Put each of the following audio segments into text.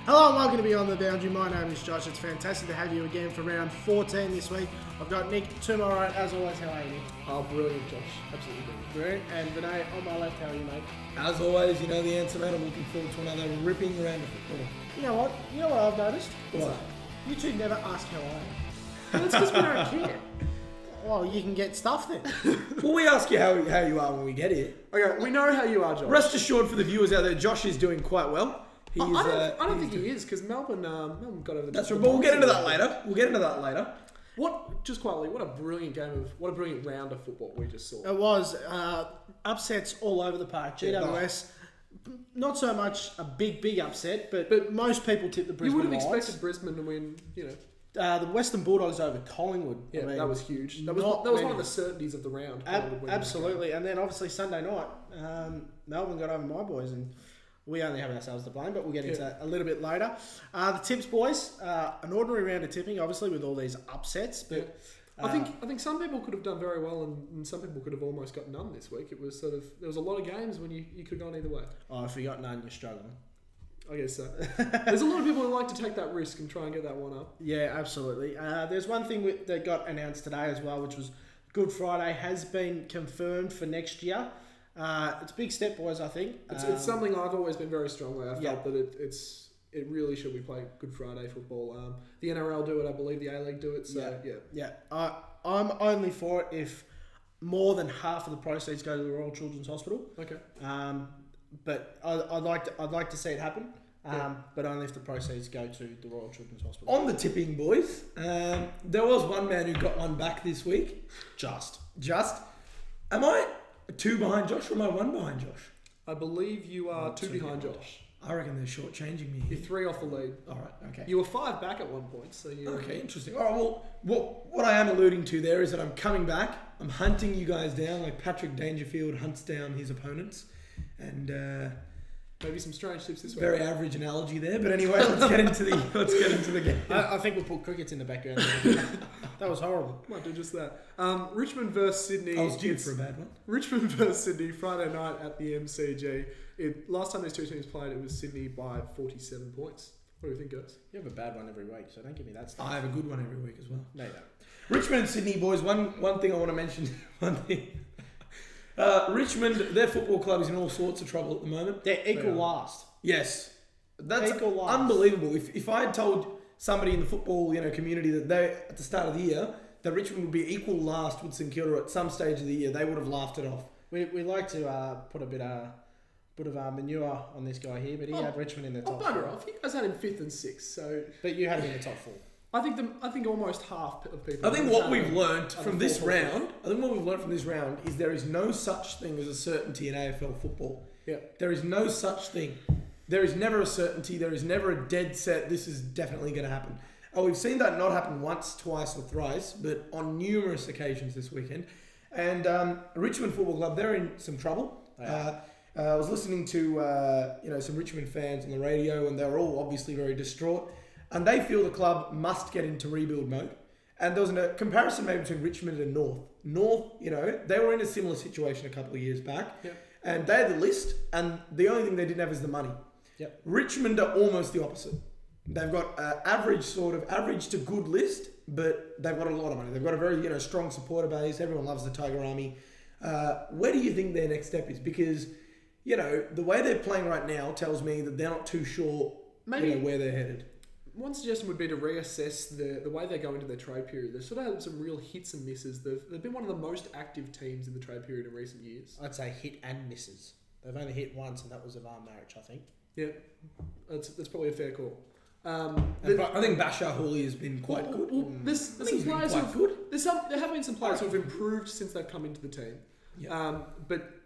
Hello and welcome to Beyond the Boundary. My name is Josh. It's fantastic to have you again for round 14 this week. I've got Nick to my right, as always. How are you, Nick? Oh, brilliant, Josh. Absolutely brilliant. And Vinay on my left. How are you, mate? As always, you know the answer, mate. I'm looking forward to another ripping round of football. You know what? I've noticed? What? You two never ask how I am. That's because we don't care. Well, you can get stuff then. Well, we ask you how you are when we get here. Okay, we know how you are, Josh. Rest assured for the viewers out there, Josh is doing quite well. I don't think he is, because Melbourne got over the... That's right, but we'll get into that later. Just quietly, what a brilliant round of football we just saw. It was upsets all over the park. GWS, not so much a big upset, but most people tipped the Brisbane You would have Lions. expected Brisbane to win, you know. The Western Bulldogs over Collingwood. Yeah, I mean, that was huge. That was one of the certainties of the round. Absolutely. And then obviously Sunday night, Melbourne got over my boys, and we only have ourselves to blame, but we'll get into that a little bit later. The tips, boys, an ordinary round of tipping, obviously with all these upsets, but I think some people could have done very well, and some people could have almost got none this week. It was there was a lot of games when you could have gone either way. Oh, if you got none, you're struggling. I guess so. There's a lot of people who like to take that risk and try and get that one up. Yeah, absolutely. There's one thing that got announced today as well, which was Good Friday has been confirmed for next year. It's a big step, boys, I think. It's something I've always been very strong with. I felt that it really should be played Good Friday football. The NRL do it, I believe the A-League do it. So yeah. I'm only for it if more than half of the proceeds go to the Royal Children's Hospital. Okay. But I'd like to see it happen. But only if the proceeds go to the Royal Children's Hospital. On the tipping, boys, there was one man who got one back this week. Just. Am I 2 behind Josh or am I 1 behind Josh? I believe you are 2 behind Josh. I reckon they're shortchanging me. You're 3 off the lead. All right, okay. You were 5 back at one point, so you. Okay, interesting. All right, well, what I am alluding to there is that I'm coming back. I'm hunting you guys down like Patrick Dangerfield hunts down his opponents, and maybe some strange tips this week. Very average analogy there, but anyway, let's get into the game. I think we'll put crickets in the background. That was horrible. Might do just that. Richmond versus Sydney. I was due for a bad one. Richmond versus Sydney, Friday night at the MCG. Last time these two teams played, it was Sydney by 47 points. What do you think, guys? You have a bad one every week, so don't give me that stuff. I have a good one every week as well. No, you don't. Richmond and Sydney, boys. One thing I want to mention. Richmond, their football club is in all sorts of trouble at the moment. They're equal last. Yes, that's equal last. unbelievable. If I had told somebody in the football community that they at the start of the year that Richmond would be equal last with St Kilda at some stage of the year, they would have laughed it off. We like to put a bit of manure on this guy here, but he had Richmond in the top. Bugger off! You guys had him 5th and 6th, so. But you had him in the top 4. I think almost half of people. I think what we've learned from this round. Is there is no such thing as a certainty in AFL football. Yeah. There is no such thing. There is never a certainty. There is never a dead set. This is definitely going to happen. Oh, we've seen that not happen once, twice, or thrice, but on numerous occasions this weekend. And Richmond Football Club, they're in some trouble. I was listening to some Richmond fans on the radio, and they were all obviously very distraught. And they feel the club must get into rebuild mode. And there was a comparison made between Richmond and North. North, they were in a similar situation a couple of years back. Yep. And they had the list, and the only thing they didn't have is the money. Yep. Richmond are almost the opposite. They've got an average to good list, but they've got a lot of money. They've got a very strong supporter base. Everyone loves the Tiger Army. Where do you think their next step is? Because the way they're playing right now tells me that they're not too sure where they're headed. One suggestion would be to reassess the way they go into their trade period. They've sort of had some real hits and misses. They've been one of the most active teams in the trade period in recent years. I'd say hit and misses. They've only hit once, and that was of our marriage, I think. Yeah, that's probably a fair call. I think Bashar Hooley has been quite good. There have been some players who have improved since they've come into the team. Yep. But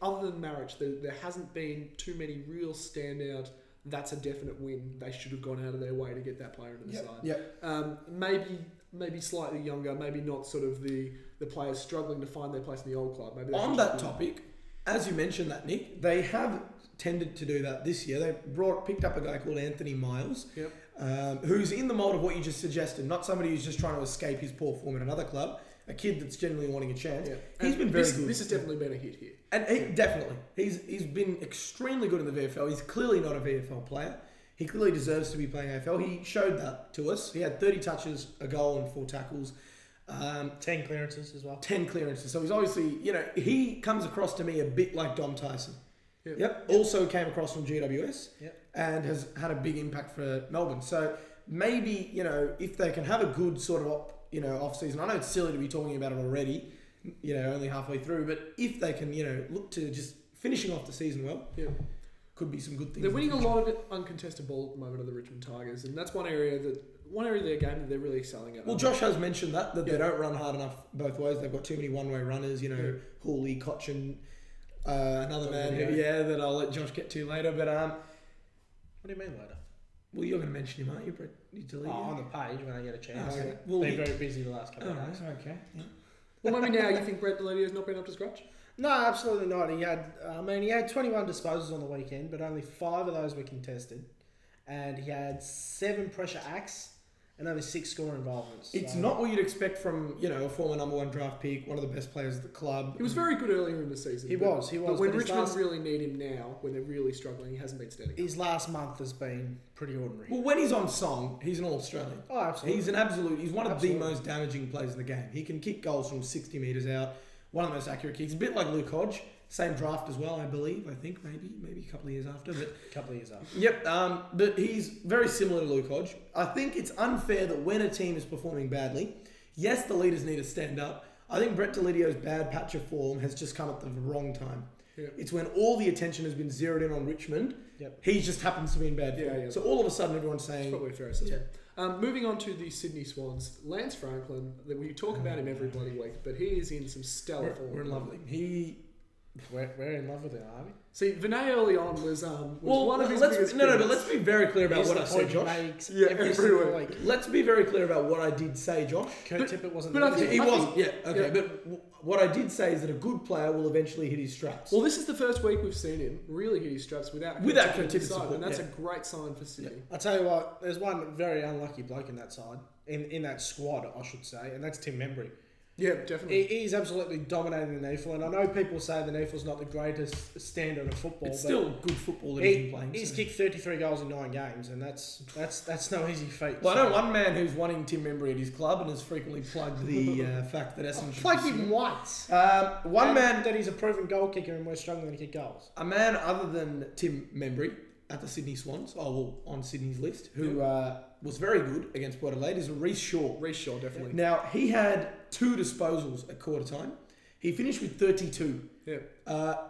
other than Marich, there hasn't been too many real standout. That's a definite win. They should have gone out of their way to get that player into the side. Yep. Maybe slightly younger. Maybe not sort of the players struggling to find their place in the old club. Maybe on that topic, as you mentioned that, Nick, they have tended to do that this year. They picked up a guy called Anthony Miles, who's in the mould of what you just suggested. Not somebody who's just trying to escape his poor form at another club. A kid that's genuinely wanting a chance. Yeah. He's been very good. This has definitely been a hit here. And definitely. He's been extremely good in the VFL. He's clearly not a VFL player. He clearly deserves to be playing AFL. He showed that to us. He had 30 touches, a goal and 4 tackles. 10 clearances as well. 10 clearances. So he's obviously, he comes across to me a bit like Dom Tyson. Yep. Also came across from GWS. Yep. And has had a big impact for Melbourne. So maybe, if they can have a good sort of, off season. I know it's silly to be talking about it already, only halfway through, but if they can, look to just finishing off the season well, could be some good things. They're winning a lot of uncontested ball at the moment of the Richmond Tigers, and that's one area of their game that they're really excelling at. Well, Josh has mentioned that they don't run hard enough both ways. They've got too many one-way runners, Hawley, Cochin, another man that I'll let Josh get to later. But what do you mean later? Well, you're going to mention him, aren't you, Brett? On the page when I get a chance. Oh, okay. Been very busy the last couple of days. Okay. Yeah. Well, maybe now you think Brett Deledio has not been up to scratch? No, absolutely not. He had 21 disposals on the weekend, but only 5 of those were contested, and he had 7 pressure acts and only 6 score involvements. It's not what you'd expect from a former number 1 draft pick, one of the best players at the club. He was very good earlier in the season. He was. But when Richmond really need him now, when they're really struggling, he hasn't been steady. His last month has been pretty ordinary. Well, when he's on song, he's an All-Australian. Oh, absolutely. He's one of the most damaging players in the game. He can kick goals from 60 metres out. One of the most accurate kicks. A bit like Luke Hodge. Same draft as well, I believe. I think maybe a couple of years after. But a couple of years after. Yep. But he's very similar to Luke Hodge. I think it's unfair that when a team is performing badly, yes, the leaders need to stand up. I think Brett Delidio's bad patch of form has just come at the wrong time. Yep. It's when all the attention has been zeroed in on Richmond. Yep. He just happens to be in bad form. So all of a sudden everyone's saying... That's probably a fair assessment. Moving on to the Sydney Swans, Lance Franklin, we talk about him every bloody week, but he is in some stellar form. We're in love with him. We're in love with him, aren't we? See, Vinay early on was one of his biggest but let's be very clear about what I said, Josh. Every week. Let's be very clear about what I did say, Josh. Kurt Tippett wasn't there. But he wasn't. Yeah, okay. Yeah. But what I did say is that a good player will eventually hit his straps. Well, this is the first week we've seen him really hit his straps without Kurt Tippett support, and that's a great sign for Sydney. I'll tell you what, there's one very unlucky bloke in that side, in that squad, I should say, and that's Tim Membry. Yeah, definitely. He's absolutely dominating the NEFL, and I know people say the NEFL's not the greatest standard of football. It's still good football that he's been playing. He's kicked 33 goals in 9 games, and that's no easy feat. Well, I know one man who's wanting Tim Membry at his club and has frequently plugged the fact that Essendon... Plugged him once. One man... That he's a proven goal kicker and we're struggling to kick goals. A man other than Tim Membry at the Sydney Swans, on Sydney's list, who was very good against Port Adelaide, is Reece Shaw. Reece Shaw, definitely. Now, he had 2 disposals at quarter time. He finished with 32. Yeah.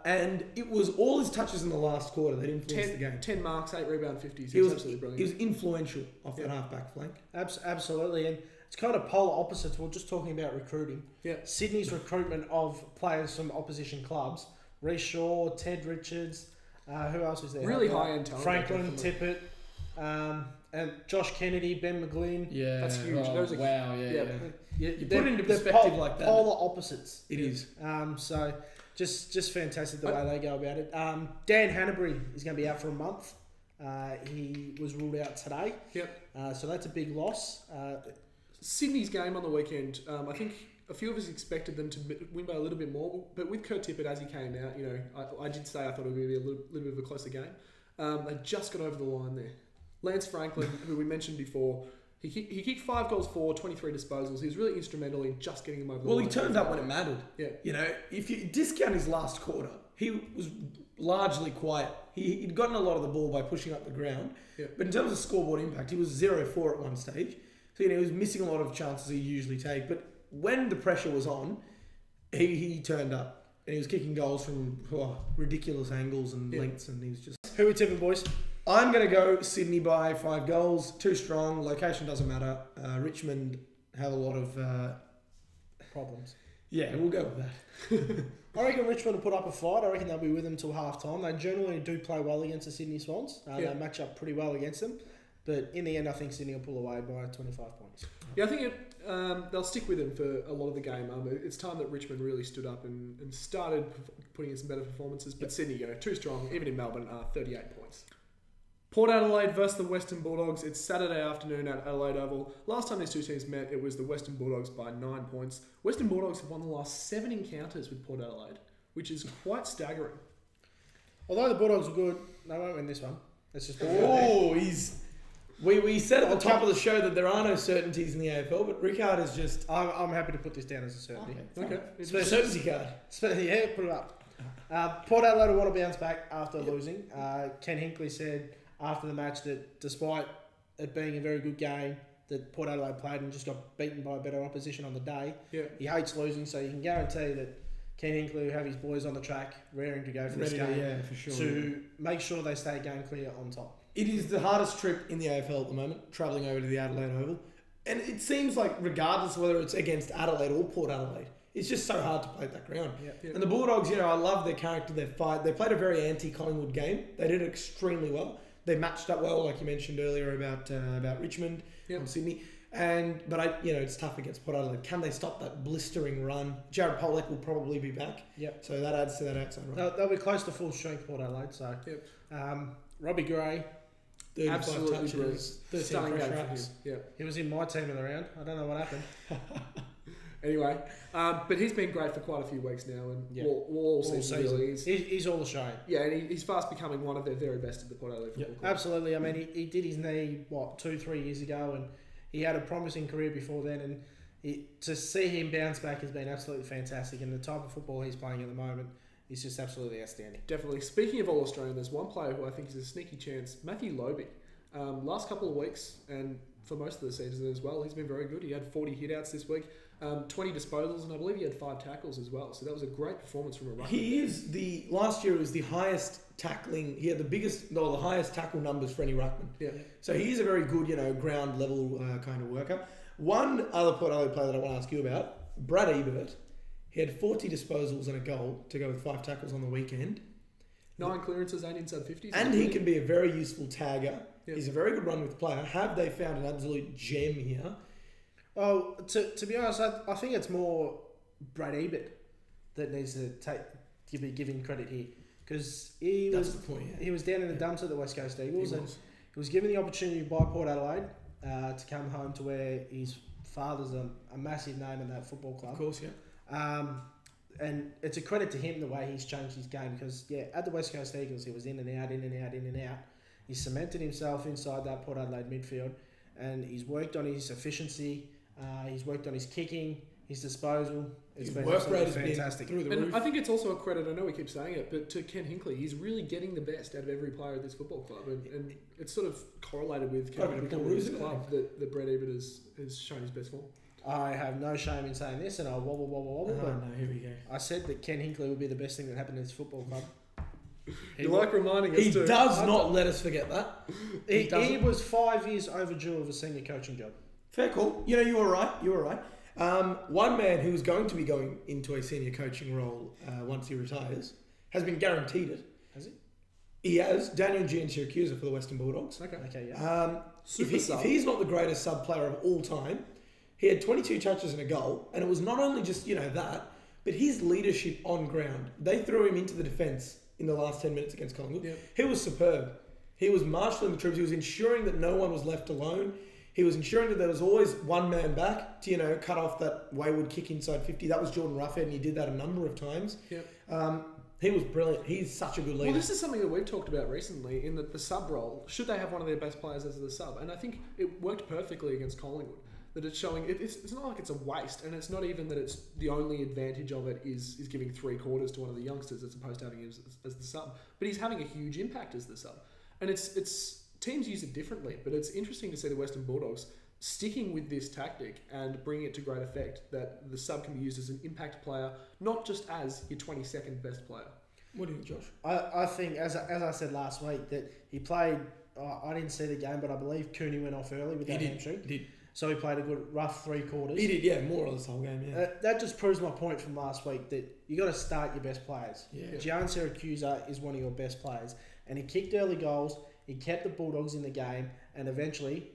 And it was all his touches in the last quarter that influenced the game. 10 marks, 8 rebound 50s. He was absolutely brilliant. He was influential off that half-back flank. Absolutely. And it's kind of polar opposites. We're just talking about recruiting. Yeah. Sydney's recruitment of players from opposition clubs. Reece Shaw, Ted Richards... who else was there? Really high-end talent. Franklin, Tippett, and Josh Kennedy, Ben McGlynn. Yeah, that's huge. You put it into perspective like that. Polar opposites. It is. So just fantastic the way they go about it. Dan Hanbury is going to be out for a month. He was ruled out today. Yep. So that's a big loss. Sydney's game on the weekend, I think a few of us expected them to win by a little bit more, but with Kurt Tippett as he came out, I did say I thought it would be a little bit of a closer game. They just got over the line there. Lance Franklin, who we mentioned before, he kicked 5 goals for 23 disposals. He was really instrumental in just getting him over the line. Well, he turned up when it mattered. Yeah. If you discount his last quarter, he was largely quiet. He'd gotten a lot of the ball by pushing up the ground. Yeah. But in terms of scoreboard impact, he was 0-4 at one stage. So, he was missing a lot of chances he usually take. But when the pressure was on, he turned up. And he was kicking goals from ridiculous angles and lengths. And he was just... Who are we tipping, boys? I'm going to go Sydney by 5 goals. Too strong. Location doesn't matter. Richmond have a lot of... problems. Yeah, we'll go with that. I reckon Richmond will put up a fight. I reckon they'll be with them till half-time. They generally do play well against the Sydney Swans. They match up pretty well against them. But in the end, I think Sydney will pull away by 25 points. Yeah, I think they'll stick with them for a lot of the game. It's time that Richmond really stood up and started putting in some better performances. But Sydney, too strong, even in Melbourne, 38 points. Port Adelaide versus the Western Bulldogs. It's Saturday afternoon at Adelaide Oval. Last time these two teams met, it was the Western Bulldogs by 9 points. Western Bulldogs have won the last 7 encounters with Port Adelaide, which is quite staggering. Although the Bulldogs are good, they won't win this one. Let's just We said at the top of the show that there are no certainties in the AFL, but Rickard is just... I'm happy to put this down as a certainty. Okay. It's a certainty card. Yeah, put it up. Port Adelaide will want to bounce back after losing. Ken Hinkley said after the match that despite it being a very good game that Port Adelaide played and just got beaten by better opposition on the day, he hates losing, so you can guarantee that Ken Hinkley will have his boys on the track, raring to go for this game, for sure, to make sure they stay game clear on top. It is the hardest trip in the AFL at the moment, travelling over to the Adelaide Oval. And it seems like regardless of whether it's against Adelaide or Port Adelaide, it's just so hard to play at that ground. Yeah. And the Bulldogs, I love their character, their fight. They played a very anti-Collingwood game. They did it extremely well. They matched up well, like you mentioned earlier about Richmond and Sydney. But it's tough against Port Adelaide. Can they stop that blistering run? Jared Pollock will probably be back. Yep. So that adds to that outside run. They'll be close to full strength, Port Adelaide. So, Robbie Gray, 35 absolutely touches, 13 stunning game pressure for him. ups. Yeah. he was in my team of the round. I don't know what happened. Anyway, but he's been great for quite a few weeks now, and all season really. He's all Australian. Yeah, and he's fast becoming one of their very best at the Port Adelaide Football Club. Absolutely. I mean, he did his knee 2-3 years ago, and he had a promising career before then. And to see him bounce back has been absolutely fantastic. And the type of football he's playing at the moment is just absolutely outstanding. Definitely. Speaking of all Australian, there's one player who I think is a sneaky chance, Mathew Lobbe. Last couple of weeks and for most of the season as well, he's been very good. He had 40 hitouts this week. 20 disposals, and I believe he had 5 tackles as well. So that was a great performance from a ruckman. He is last year was the highest tackling. He had the highest tackle numbers for any ruckman. Yeah. So he is a very good, ground level kind of worker. One other Port Adelaide player that I want to ask you about, Brad Ebert. He had 40 disposals and a goal to go with 5 tackles on the weekend. 9 clearances, 8 inside 50s. And he can be a very useful tagger. Yep. He's a very good run with player. Have they found an absolute gem here? Oh, to be honest, I think it's more Brad Ebert that needs to be given credit here, because he was down in the dumps at the West Coast Eagles, and he was given the opportunity by Port Adelaide to come home to where his father's a massive name in that football club. Of course, yeah. And it's a credit to him the way he's changed his game, because at the West Coast Eagles he was in and out, in and out, in and out. He cemented himself inside that Port Adelaide midfield, and he's worked on his efficiency. He's worked on his kicking, his disposal. His work rate has fantastic. Been through the roof. I think it's also a credit, I know we keep saying it, but to Ken Hinkley, he's really getting the best out of every player at this football club. And it's sort of correlated with Ken Hinkley becoming this club that Brad Ebert has shown his best form. I have no shame in saying this, and I'll wobble. No, here we go. I said that Ken Hinkley would be the best thing that happened in this football club. You like reminding us He does not let us forget that. He was 5 years overdue of a senior coaching job. Fair call. You were right. One man who is going to be going into a senior coaching role once he retires has been guaranteed it. Has he? He has. Daniel Giansiracusa for the Western Bulldogs. Okay, yeah. If he's not the greatest sub player of all time, he had 22 touches and a goal, and it was not only just that, but his leadership on ground. They threw him into the defence in the last 10 minutes against Collingwood. Yep. He was superb. He was marshalling the troops. He was ensuring that no one was left alone. He was ensuring that there was always one man back to, cut off that wayward kick inside 50. That was Jordan Roughhead, and he did that a number of times. Yep. He was brilliant. He's such a good leader. Well, this is something that we've talked about recently in the sub role. Should they have one of their best players as the sub? And I think it worked perfectly against Collingwood. That it's showing, it's not like it's a waste, and it's not even that it's the only advantage of it is giving 3 quarters to one of the youngsters as opposed to having him as the sub. But he's having a huge impact as the sub. And it's teams use it differently, but it's interesting to see the Western Bulldogs sticking with this tactic and bringing it to great effect, that the sub can be used as an impact player, not just as your 22nd best player. What do you think, Josh? I think, as I said last week, that he played, I didn't see the game, but I believe Cooney went off early with that hamstring. He did. So he played a good rough 3 quarters. He did, yeah, more or less the whole game, yeah. That just proves my point from last week, that you got to start your best players. Yeah. Giansiracusa is one of your best players, and he kicked early goals. He kept the Bulldogs in the game, and eventually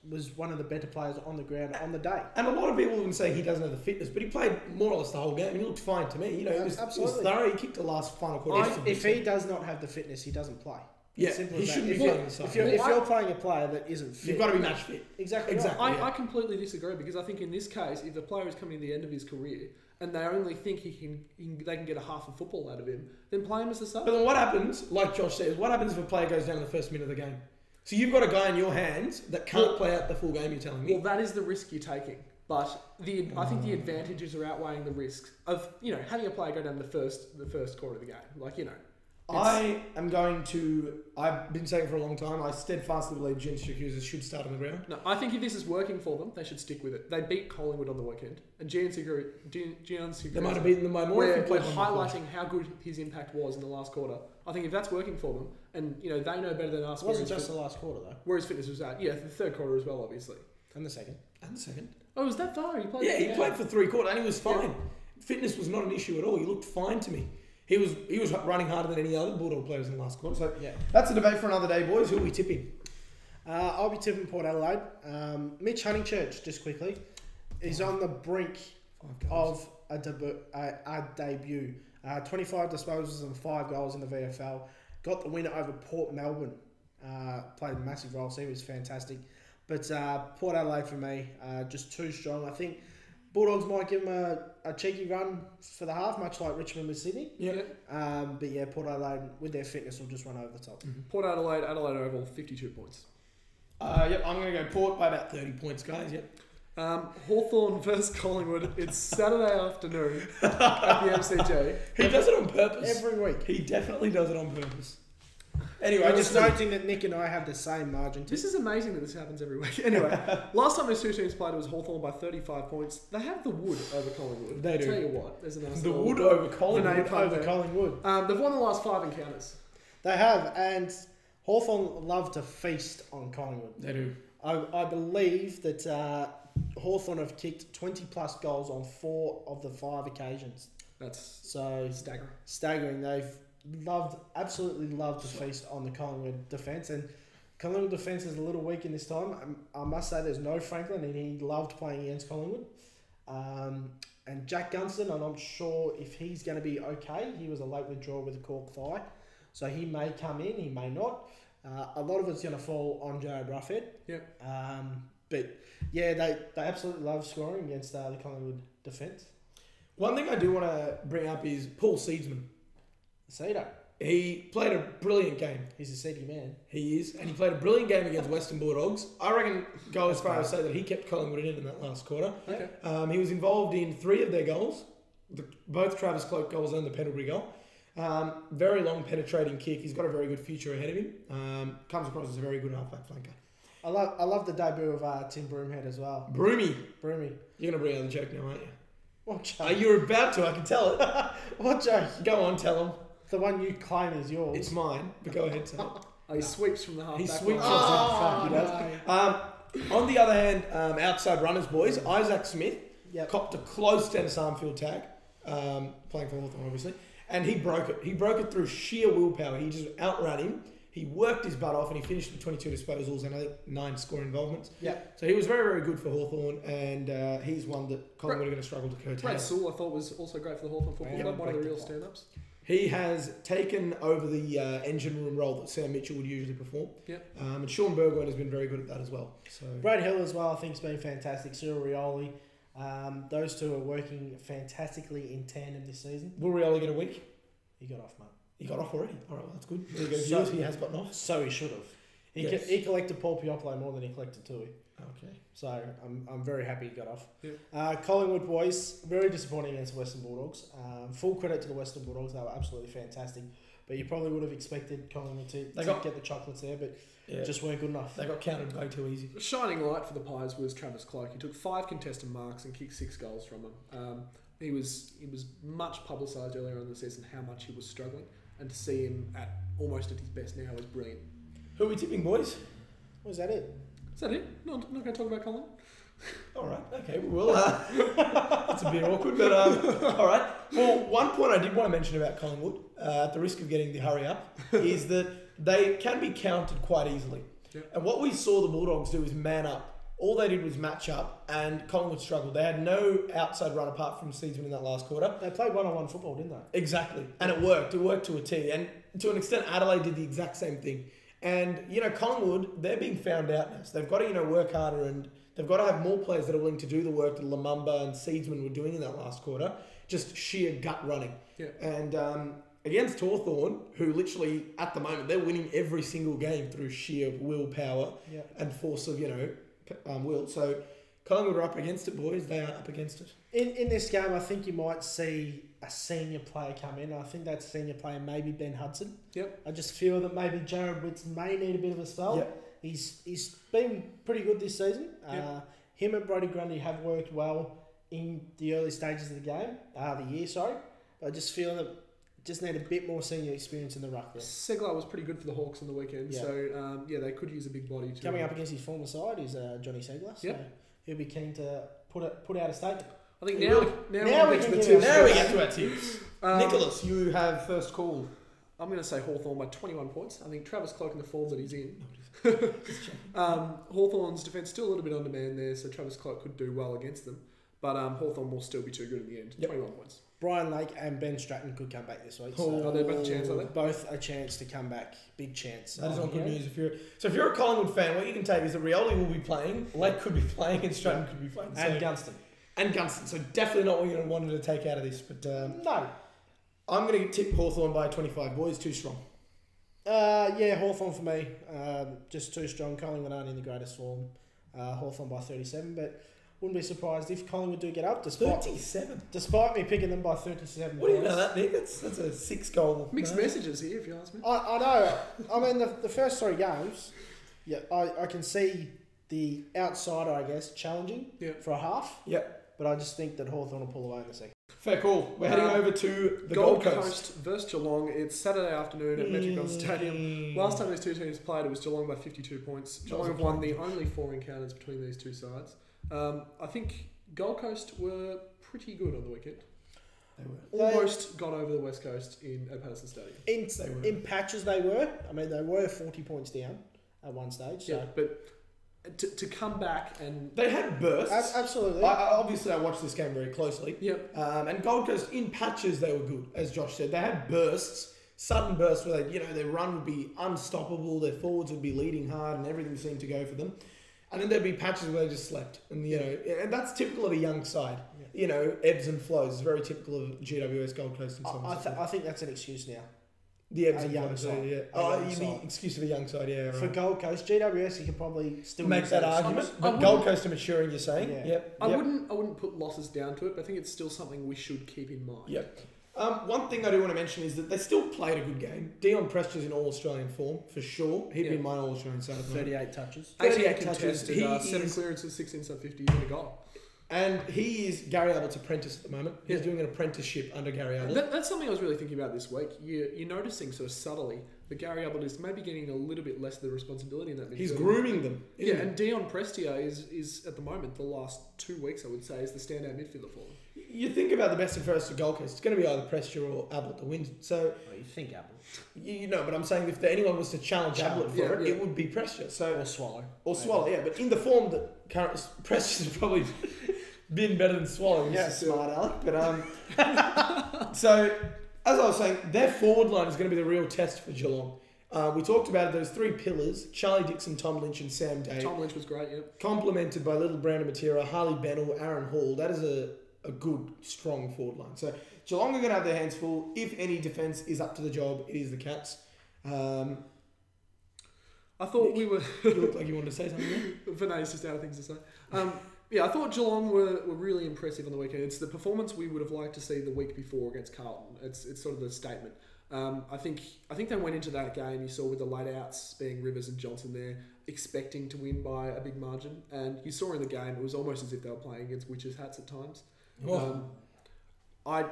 was one of the better players on the ground on the day. And a lot of people have been saying he doesn't have the fitness, but he played more or less the whole game. He looked fine to me. He was thorough. He kicked the last final quarter. If he does not have the fitness, he doesn't play. Yeah, Simple he as that. shouldn't be If playing you're, the side. if you're playing a player that isn't fit, You've got to be match fit. Exactly. Exactly. Right. I completely disagree because I think in this case, if the player is coming to the end of his career and they only think they can get a half of football out of him, then play him as the sub. But then what happens, like Josh says, what happens if a player goes down in the first minute of the game? So you've got a guy in your hands that can't play out the full game, you're telling me? Well, that is the risk you're taking. But I think the advantages are outweighing the risks of having a player go down the first quarter of the game. I've been saying for a long time, I steadfastly believe Giants Syracuse should start on the ground. No, I think if this is working for them, they should stick with it. They beat Collingwood on the weekend, and Giants They might have beaten them by more. We're if they played highlighting how good his impact was in the last quarter. I think if that's working for them, and they know better than us. It wasn't just the last quarter though. Where his fitness was at. Yeah, the third quarter as well, obviously. And the second. Oh, was that far? He played. Yeah, he played for 3 quarters and he was fine. Yeah. Fitness was not an issue at all. He looked fine to me. He was running harder than any other Bulldog players in the last quarter. So yeah, that's a debate for another day, boys. Who are we tipping? I'll be tipping Port Adelaide. Mitch Honeychurch, just quickly, is on the brink of a debut. 25 disposals and 5 goals in the VFL. Got the winner over Port Melbourne. Played a massive role, so he was fantastic. But Port Adelaide for me, just too strong. I think Bulldogs might give them a cheeky run for the half, much like Richmond with Sydney. Yeah. But yeah, Port Adelaide, with their fitness, will just run over the top. Mm-hmm. Port Adelaide Oval, 52 points. Yep, I'm going to go Port by about 30 points, guys. Yep. Hawthorn versus Collingwood. It's Saturday afternoon at the MCG. He does it on purpose. Every week. He definitely does it on purpose. Anyway, I'm just noting that Nick and I have the same margin. This is amazing that this happens every week. Anyway, last time those two teams played, it was Hawthorn by 35 points. They have the wood over Collingwood. They do. Tell you what, there's a nice the wood over Collingwood. They've won the last 5 encounters. They have, and Hawthorn love to feast on Collingwood. They do. I believe that Hawthorn have kicked 20 plus goals on 4 of the 5 occasions. That's so staggering. They've absolutely loved to feast on the Collingwood defence, and Collingwood defence is a little weak in this time. I must say there's no Franklin, and he loved playing against Collingwood. And Jack Gunston, I'm not sure if he's going to be okay. He was a late withdrawal with a cork thigh, so he may come in, he may not. A lot of it's going to fall on Jared Ruffhead. Yep. But yeah, they absolutely love scoring against the Collingwood defence. One thing I do want to bring up is Paul Seedsman. Cedar. He played a brilliant game. He's a seedy man. He is. And he played a brilliant game against Western Bulldogs. I reckon go as far as say that he kept Collingwood in that last quarter. Okay. He was involved in 3 of their goals. Both Travis Cloke goals and the Pendlebury goal. Very long penetrating kick. He's got a very good future ahead of him. Comes across as a very good halfback flanker. I love the debut of Tim Broomhead as well. Broomy. You're going to bring out the joke now, aren't you? What joke? You're about to, I can tell it. What joke? Go on, tell him. The one you claim is yours. It's mine, but go ahead, tell it. He sweeps from the half. He sweeps from the half. He does. On the other hand, outside runners, boys, Isaac Smith copped a close Dennis Armfield tag, playing for Hawthorn, obviously, and he broke it. He broke it through sheer willpower. He just outran him. He worked his butt off and he finished with 22 disposals and I think 9 score involvements. Yeah. So he was very, very good for Hawthorn, and he's one that Collingwood are going to struggle to curtail. Brad Sewell, I thought, was also great for the Hawthorn football club, one of the real stand-ups. He has taken over the engine room role that Sam Mitchell would usually perform. Yep. And Sean Burgoyne has been very good at that as well. So Brad Hill as well, I think, has been fantastic. Cyril Rioli. Those two are working fantastically in tandem this season. Will Rioli get a week? He got off, mate. He got off already? All right, well, that's good. There you go. So, he has gotten off. So he should have. He collected Paul Piopolo more than he collected Tui. Okay. So I'm very happy he got off. Yep. Collingwood boys, very disappointing against the Western Bulldogs. Full credit to the Western Bulldogs, they were absolutely fantastic. But you probably would have expected Collingwood to get the chocolates there, but just weren't good enough. They got counted way too easy. The shining light for the Pies was Travis Cloke. He took 5 contested marks and kicked 6 goals from them. He was much publicised earlier in the season how much he was struggling, and to see him almost at his best now is brilliant. Who are we tipping, boys? Was that it? Is that it? No, I'm not going to talk about Colin. All right, okay, we will. That's a bit awkward, but all right. Well, one point I did want to mention about Collingwood, at the risk of getting the hurry up, is that they can be countered quite easily. Yep. And what we saw the Bulldogs do is man up. All they did was match up, and Collingwood struggled. They had no outside run apart from Seedsman in that last quarter. They played one-on-one football, didn't they? Exactly, and it worked. It worked to a T, and to an extent, Adelaide did the exact same thing. And, Collingwood, they're being found out now. So they've got to, work harder, and they've got to have more players that are willing to do the work that Lumumba and Seedsman were doing in that last quarter. Just sheer gut running. Yeah. And against Hawthorn, who literally, at the moment, they're winning every single game through sheer willpower and force of, will. So Collingwood are up against it, boys. They are up against it. In this game, I think you might see a senior player come in. I think that senior player may be Ben Hudson. Yep. I just feel that maybe Jared Witts may need a bit of a spell. Yep. He's been pretty good this season. Yep. Him and Brodie Grundy have worked well in the early stages of the game, the year, sorry. But I just feel that just need a bit more senior experience in the ruck there. Segler was pretty good for the Hawks on the weekend, so they could use a big body too. Coming up against his former side is Johnny Segler, so he'll be keen to put out a statement. I think now we get to the tips. tips. Now we get to our tips. Nicholas, you have first call. I'm going to say Hawthorn by 21 points. I think Travis Cloke in the form that he's in. Hawthorn's defence still a little bit on demand there, so Travis Cloke could do well against them. But Hawthorn will still be too good in the end. 21 points. Brian Lake and Ben Stratton could come back this week. Are they both a chance, are they? Both a chance to come back. Big chance. That is not good news. If you're a Collingwood fan, what you can take is that Rioli will be playing, Lake could be playing, and Stratton could be playing. And Gunston. And Gunston. So definitely not what you're going to want to take out of this. But no. I'm going to tip Hawthorn by 25. Boys, too strong. Hawthorn for me. Just too strong. Collingwood aren't in the greatest form. Hawthorn by 37, but wouldn't be surprised if Collingwood do get up. 37? Despite me picking them by 37 What do you know that, Nick? That's a 6-goal. Mixed messages here, if you ask me. I know. I mean, the first 3 games, I can see the outsider, I guess, challenging for a half. Yep. But I just think that Hawthorn will pull away in the second. Fair call. We're heading over to the Gold Coast versus Geelong. It's Saturday afternoon at Metricon Stadium. Last time these two teams played, it was Geelong by 52 points. Geelong have won the only 4 encounters between these two sides. I think Gold Coast were pretty good on the weekend. They were. Almost got over the West Coast at Patterson Stadium. In patches they were. I mean, they were 40 points down at one stage. So. Yeah, but to come back and... They had bursts. Absolutely. Obviously, I watched this game very closely. Yep. And Gold Coast, in patches, they were good, as Josh said. They had bursts, sudden bursts where their run would be unstoppable, their forwards would be leading hard, and everything seemed to go for them. And then there'd be patches where they just slept. And, and that's typical of a young side. Yeah. Ebbs and flows. It's very typical of GWS, Gold Coast, and so on. I think that's an excuse now. The ebbs and young flows, side. yeah. The excuse of a young side, yeah. Right. For Gold Coast, GWS, you can probably still make that argument. But Gold Coast are maturing, you're saying? Yeah. Yep. I wouldn't put losses down to it, but I think it's still something we should keep in mind. Yep. One thing I do want to mention is that they still played a good game. Dion Prestia's in All-Australian form, for sure. He'd be my All-Australian side at the moment. 38 touches. 38 contested, 7 clearances, 6 inside 50s and a goal. And he is Gary Abbott's apprentice at the moment. He's doing an apprenticeship under Gary Ablett. That's something I was really thinking about this week. You're noticing sort of subtly that Gary Ablett is maybe getting a little bit less of the responsibility in that midfield. He's grooming them. And Dion Prestia is at the moment, the last 2 weeks, I would say, is the standout midfielder for them. You think about the best and fairest of Gold Coast, it's going to be either Prestia or Ablett to win. So you think Ablett. But I'm saying if anyone was to challenge Ablett for it would be Prestia. So, or Swallow. Yeah. But in the form that Prestia's probably... been better than Swallow. Yeah, smart Alec. But so as I was saying, their forward line is going to be the real test for Geelong. We talked about those 3 pillars: Charlie Dixon, Tom Lynch, and Sam Day. Tom Lynch was great, yeah. Complemented by Little Brandon Matera, Harley Bennell, Aaron Hall. That is a good, strong forward line. So Geelong are going to have their hands full. If any defence is up to the job, it is the Cats. I thought we were... You look like you wanted to say something there. Vinay's just out of things to say. I thought Geelong were really impressive on the weekend. It's the performance we would have liked to see the week before against Carlton. It's sort of the statement. I think they went into that game, you saw with the late outs being Rivers and Johnson there, expecting to win by a big margin. And you saw in the game, it was almost as if they were playing against witches' hats at times. I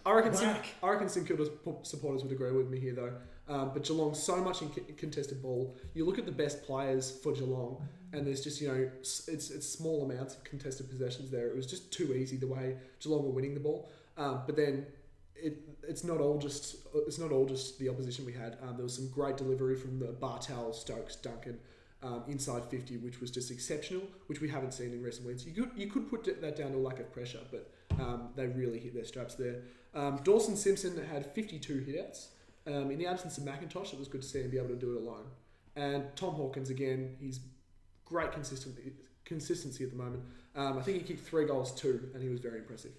reckon St Kilda supporters would agree with me here though. But Geelong so much in contested ball. You look at the best players for Geelong, and there's just it's small amounts of contested possessions there. It was just too easy the way Geelong were winning the ball. But then it's not all just the opposition we had. There was some great delivery from the Bartel, Stokes, Duncan. Inside 50, which was just exceptional, which we haven't seen in recent weeks. You could put that down to lack of pressure, but they really hit their straps there. Dawson Simpson had 52 hitouts, In the absence of McIntosh, it was good to see him be able to do it alone. And Tom Hawkins, again, he's great consistency at the moment. I think he kicked 3 goals too, and he was very impressive.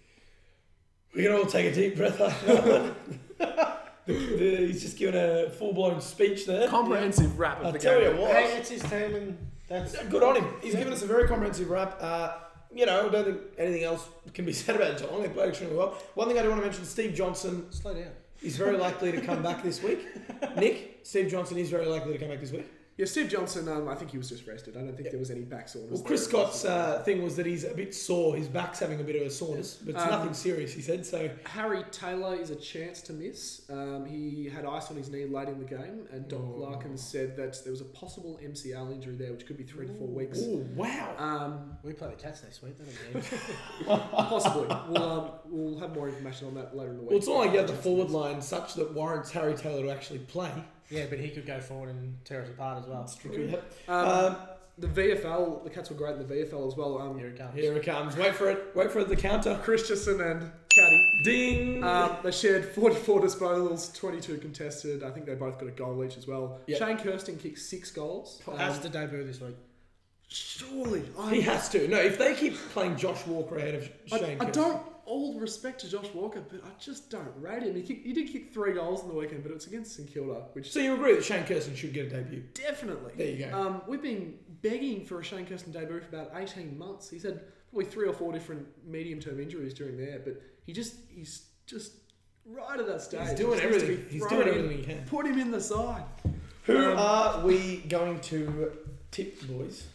We can all take a deep breath after that one. He's just given a full-blown speech there. Comprehensive wrap of I'll the tell game. you what. Hey, it's his team, and that's Good on him. He's given us a very comprehensive wrap. I don't think anything else can be said about Geelong. They played extremely well. One thing I do want to mention, Steve Johnson. Slow down. He's very likely to come back this week. Nick, Steve Johnson is very likely to come back this week. Yeah, Steve Johnson, I think he was just rested. I don't think there was any back soreness. Well, Chris Scott's thing was that he's a bit sore. His back's having a bit of a soreness, but it's nothing serious, he said. So Harry Taylor is a chance to miss. He had ice on his knee late in the game, and Doc Larkin said that there was a possible MCL injury there, which could be 3 to 4 weeks. Oh, wow. We play the Cats next week, don't we? Possibly. We'll have more information on that later in the week. Well, it's not like you have the forward line such that warrants Harry Taylor to actually play. Yeah, but he could go forward and tear us apart as well. That's true. The VFL, the Cats were great in the VFL as well. Here it comes. Here it comes. Wait for it. Wait for the counter. Christensen and Caddy. Ding. They shared 44 disposals, 22 contested. I think they both got a goal each as well. Yep. Shane Kirsten kicked 6 goals. Has to debut this week. Surely. He has to. No, if they keep playing Josh Walker ahead of Shane I Kirsten. don't, all respect to Josh Walker, but I just don't rate him. He did kick 3 goals in the weekend, but it's against St Kilda, which... So you agree that Shane Kirsten should get a debut? Definitely. There you go. We've been begging for a Shane Kirsten debut for about 18 months. He's had probably 3 or 4 different medium-term injuries during there, but he's just right at that stage. He's doing everything. He's doing everything he can. Put him in the side. Who are we going to tip, boys?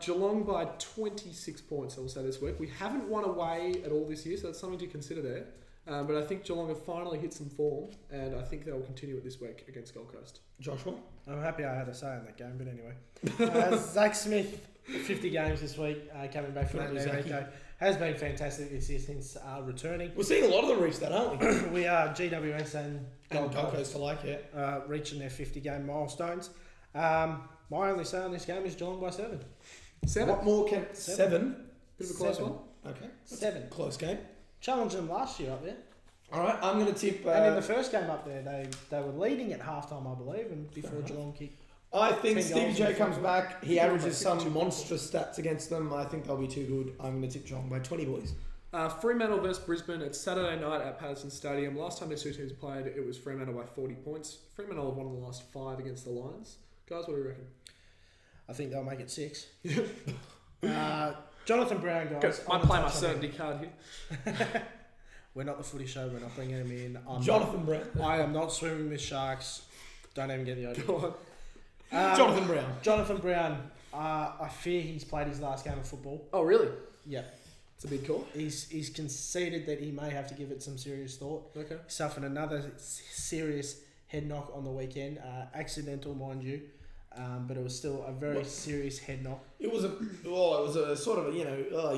Geelong by 26 points, I will say this week. We haven't won away at all this year, so that's something to consider there. But I think Geelong have finally hit some form, and I think they'll continue it this week against Gold Coast. Joshua? I'm happy I had a say in that game, but anyway. Zach Smith, 50 games this week, coming back from that knee. Has been fantastic this year since returning. We're seeing a lot of them reach that, aren't we? We are GWS and Gold Coast alike, yeah. reaching their 50-game milestones. My only say on this game is Geelong by 7. 7? What more can... 7? Bit of a close 7. one. Okay. 7. Close game. Challenged them last year up there. All right, I'm going to tip... and in the first game up there, they were leading at halftime, I believe, and before Geelong kicked. I think 10 Stevie goals J in comes the back. He averages some monstrous stats against them. I think they'll be too good. I'm going to tip Geelong by 20, boys. Fremantle versus Brisbane. It's Saturday night at Patterson Stadium. Last time these two teams played, it was Fremantle by 40 points. Fremantle have won the last 5 against the Lions. Guys, what do you reckon? I think they'll make it 6. Jonathan Brown, guys. I play my certainty card here. We're not the footy show. We're not bringing him in. Jonathan Brown. I am not swimming with sharks. Don't even get the idea. Go on. Jonathan Brown. Jonathan Brown. I fear he's played his last game of football. Oh, really? Yeah. It's a big call. He's conceded that he may have to give it some serious thought. Okay. He suffered another serious head knock on the weekend. Accidental, mind you. But it was still a very serious head knock. It was a sort of you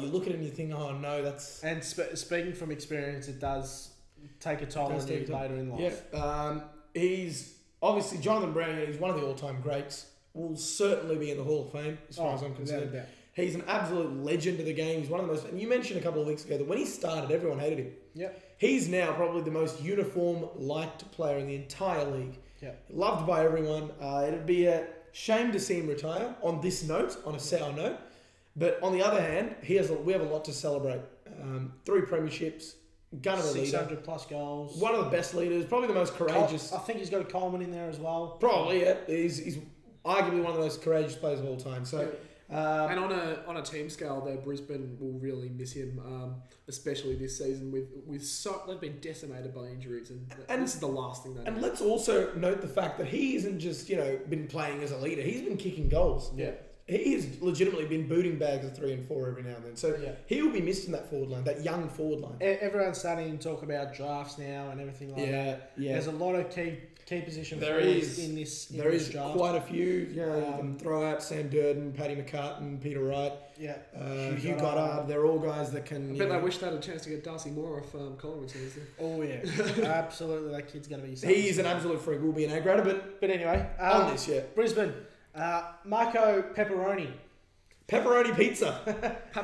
look at it and you think, oh no, that's... And speaking from experience, it does take a toll on you later in life. Yeah. He's obviously Jonathan Brown. He's one of the all-time greats. Will certainly be in the Hall of Fame as far as I'm concerned. He's an absolute legend of the game. He's one of the most... And you mentioned a couple of weeks ago that when he started, everyone hated him. Yep. He's now probably the most uniform, liked player in the entire league. Yep. Loved by everyone. It'd be a shame to see him retire on this note, on a sour note. But on the other hand, we have a lot to celebrate. 3 premierships, gun of a leader. 600 plus goals. One of the best leaders, probably the most courageous. I think he's got a Coleman in there as well. Probably, yeah. He's arguably one of the most courageous players of all time. So... and on a team scale, though, Brisbane will really miss him, especially this season. They've been decimated by injuries, and this is the last thing they need. And let's also note the fact that he isn't just been playing as a leader; he's been kicking goals. Yeah, he has legitimately been booting bags of 3 and 4 every now and then. So he will be missed in that forward line, that young forward line. Everyone's starting to talk about drafts now and everything like that. Yeah, there's a lot of key position forwards in this. There is draft. quite a few. Yeah, you can throw out Sam Durden, Paddy McCartan, Peter Wright. Yeah, Hugh Goddard. They're all guys that can. I bet they wish they had a chance to get Darcy Moore off Collingwood. Oh yeah, absolutely. That kid's going to be. He's an absolute freak. Will be an A grader, but anyway, on this, Brisbane. Marco Pepperoni. Pepperoni Pizza.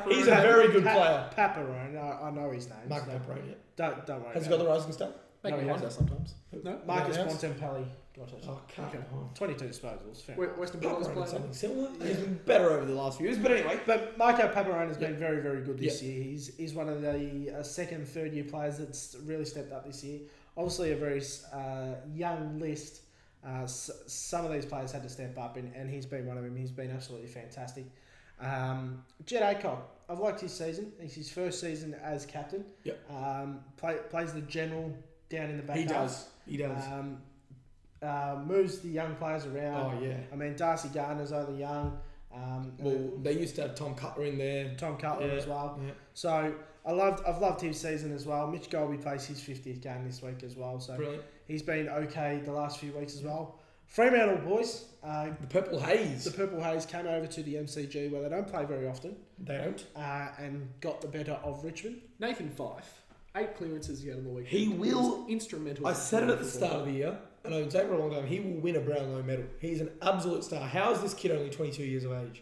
He's a very good player. Pepperoni. I know his name. Marco Pepperoni. Don't worry. Has he got the rising star? Make No, me he wonder hasn't. sometimes. No? Marcus Nobody else? Bontempelli got it. Oh, come Okay. on. 22 disposals. Fair. Western Bulldogs Paparone playing. something similar. He's been better over the last few years, but anyway. But Marco Paparone has been very, very good this year. He's one of the second, third year players that's really stepped up this year. Obviously, a very young list. Some of these players had to step up, and he's been one of them. He's been absolutely fantastic. Jed Acock, I've liked his season. It's his first season as captain. Yep. Plays the general down in the back. He does. Moves the young players around. Oh, yeah. I mean, Darcy Gardner's only young. Well, they used to have Tom Cutler in there. Tom Cutler as well. Yeah. So I've loved his season as well. Mitch Golby plays his 50th game this week as well. So Brilliant. he's been okay the last few weeks as well. Fremantle boys. The Purple Haze. The Purple Haze came over to the MCG where they don't play very often. They don't. And got the better of Richmond. Nathan Fyfe. 8 clearances he had on the weekend. He will. Was instrumental. I said it at the start of the year, and I've been saying for a long time, he will win a Brownlow medal. He's an absolute star. How is this kid only 22 years of age?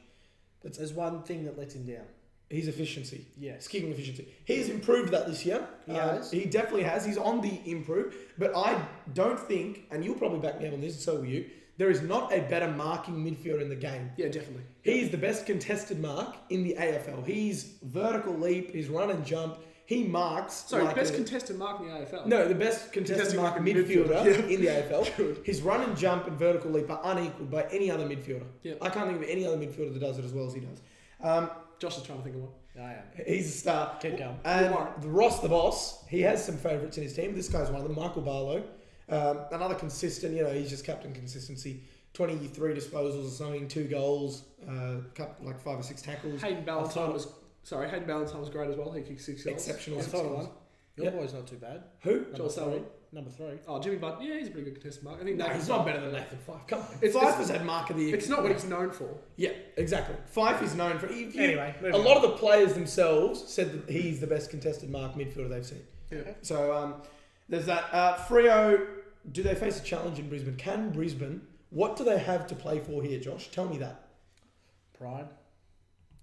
There's one thing that lets him down. His efficiency. Yes. His kicking efficiency. He's improved that this year. He has. He definitely has. He's on the improve. But I don't think, and you'll probably back me up on this, and so will you, there is not a better marking midfielder in the game. Yeah, definitely. He's the best contested mark in the AFL. He's vertical leap, his run and jump. He marks. Sorry, like best contested mark in the AFL. No, the best contested mark midfielder in the AFL. His run and jump and vertical leap are unequaled by any other midfielder. Yeah. I can't think of any other midfielder that does it as well as he does. Josh is trying to think of one. I am. He's a star. Keep going. And the Ross the Boss, he has some favourites in his team. This guy's one of them, Michael Barlow. Another consistent, you know, he's just captain consistency. 23 disposals or something, 2 goals, like 5 or 6 tackles. Hayden Ballantyne was great as well. He kicked 6 goals. Exceptional. I thought of one. Your Yep. boy's not too bad. Who? Joel Selwyn. Number 3. Oh, Jimmy Butt. Yeah, he's a pretty good contested mark. I think No, Nathan he's not better than Nathan Fyfe. Come on. It's- Fyfe it's- has had mark of the year. It's not what he's known for. Yeah, exactly. Fyfe is known for... Anyway, a lot of the players themselves said that he's the best contested mark midfielder they've seen. Yeah. So there's that. Freo, do they face a challenge in Brisbane? Can Brisbane... What do they have to play for here, Josh? Tell me that. Pride.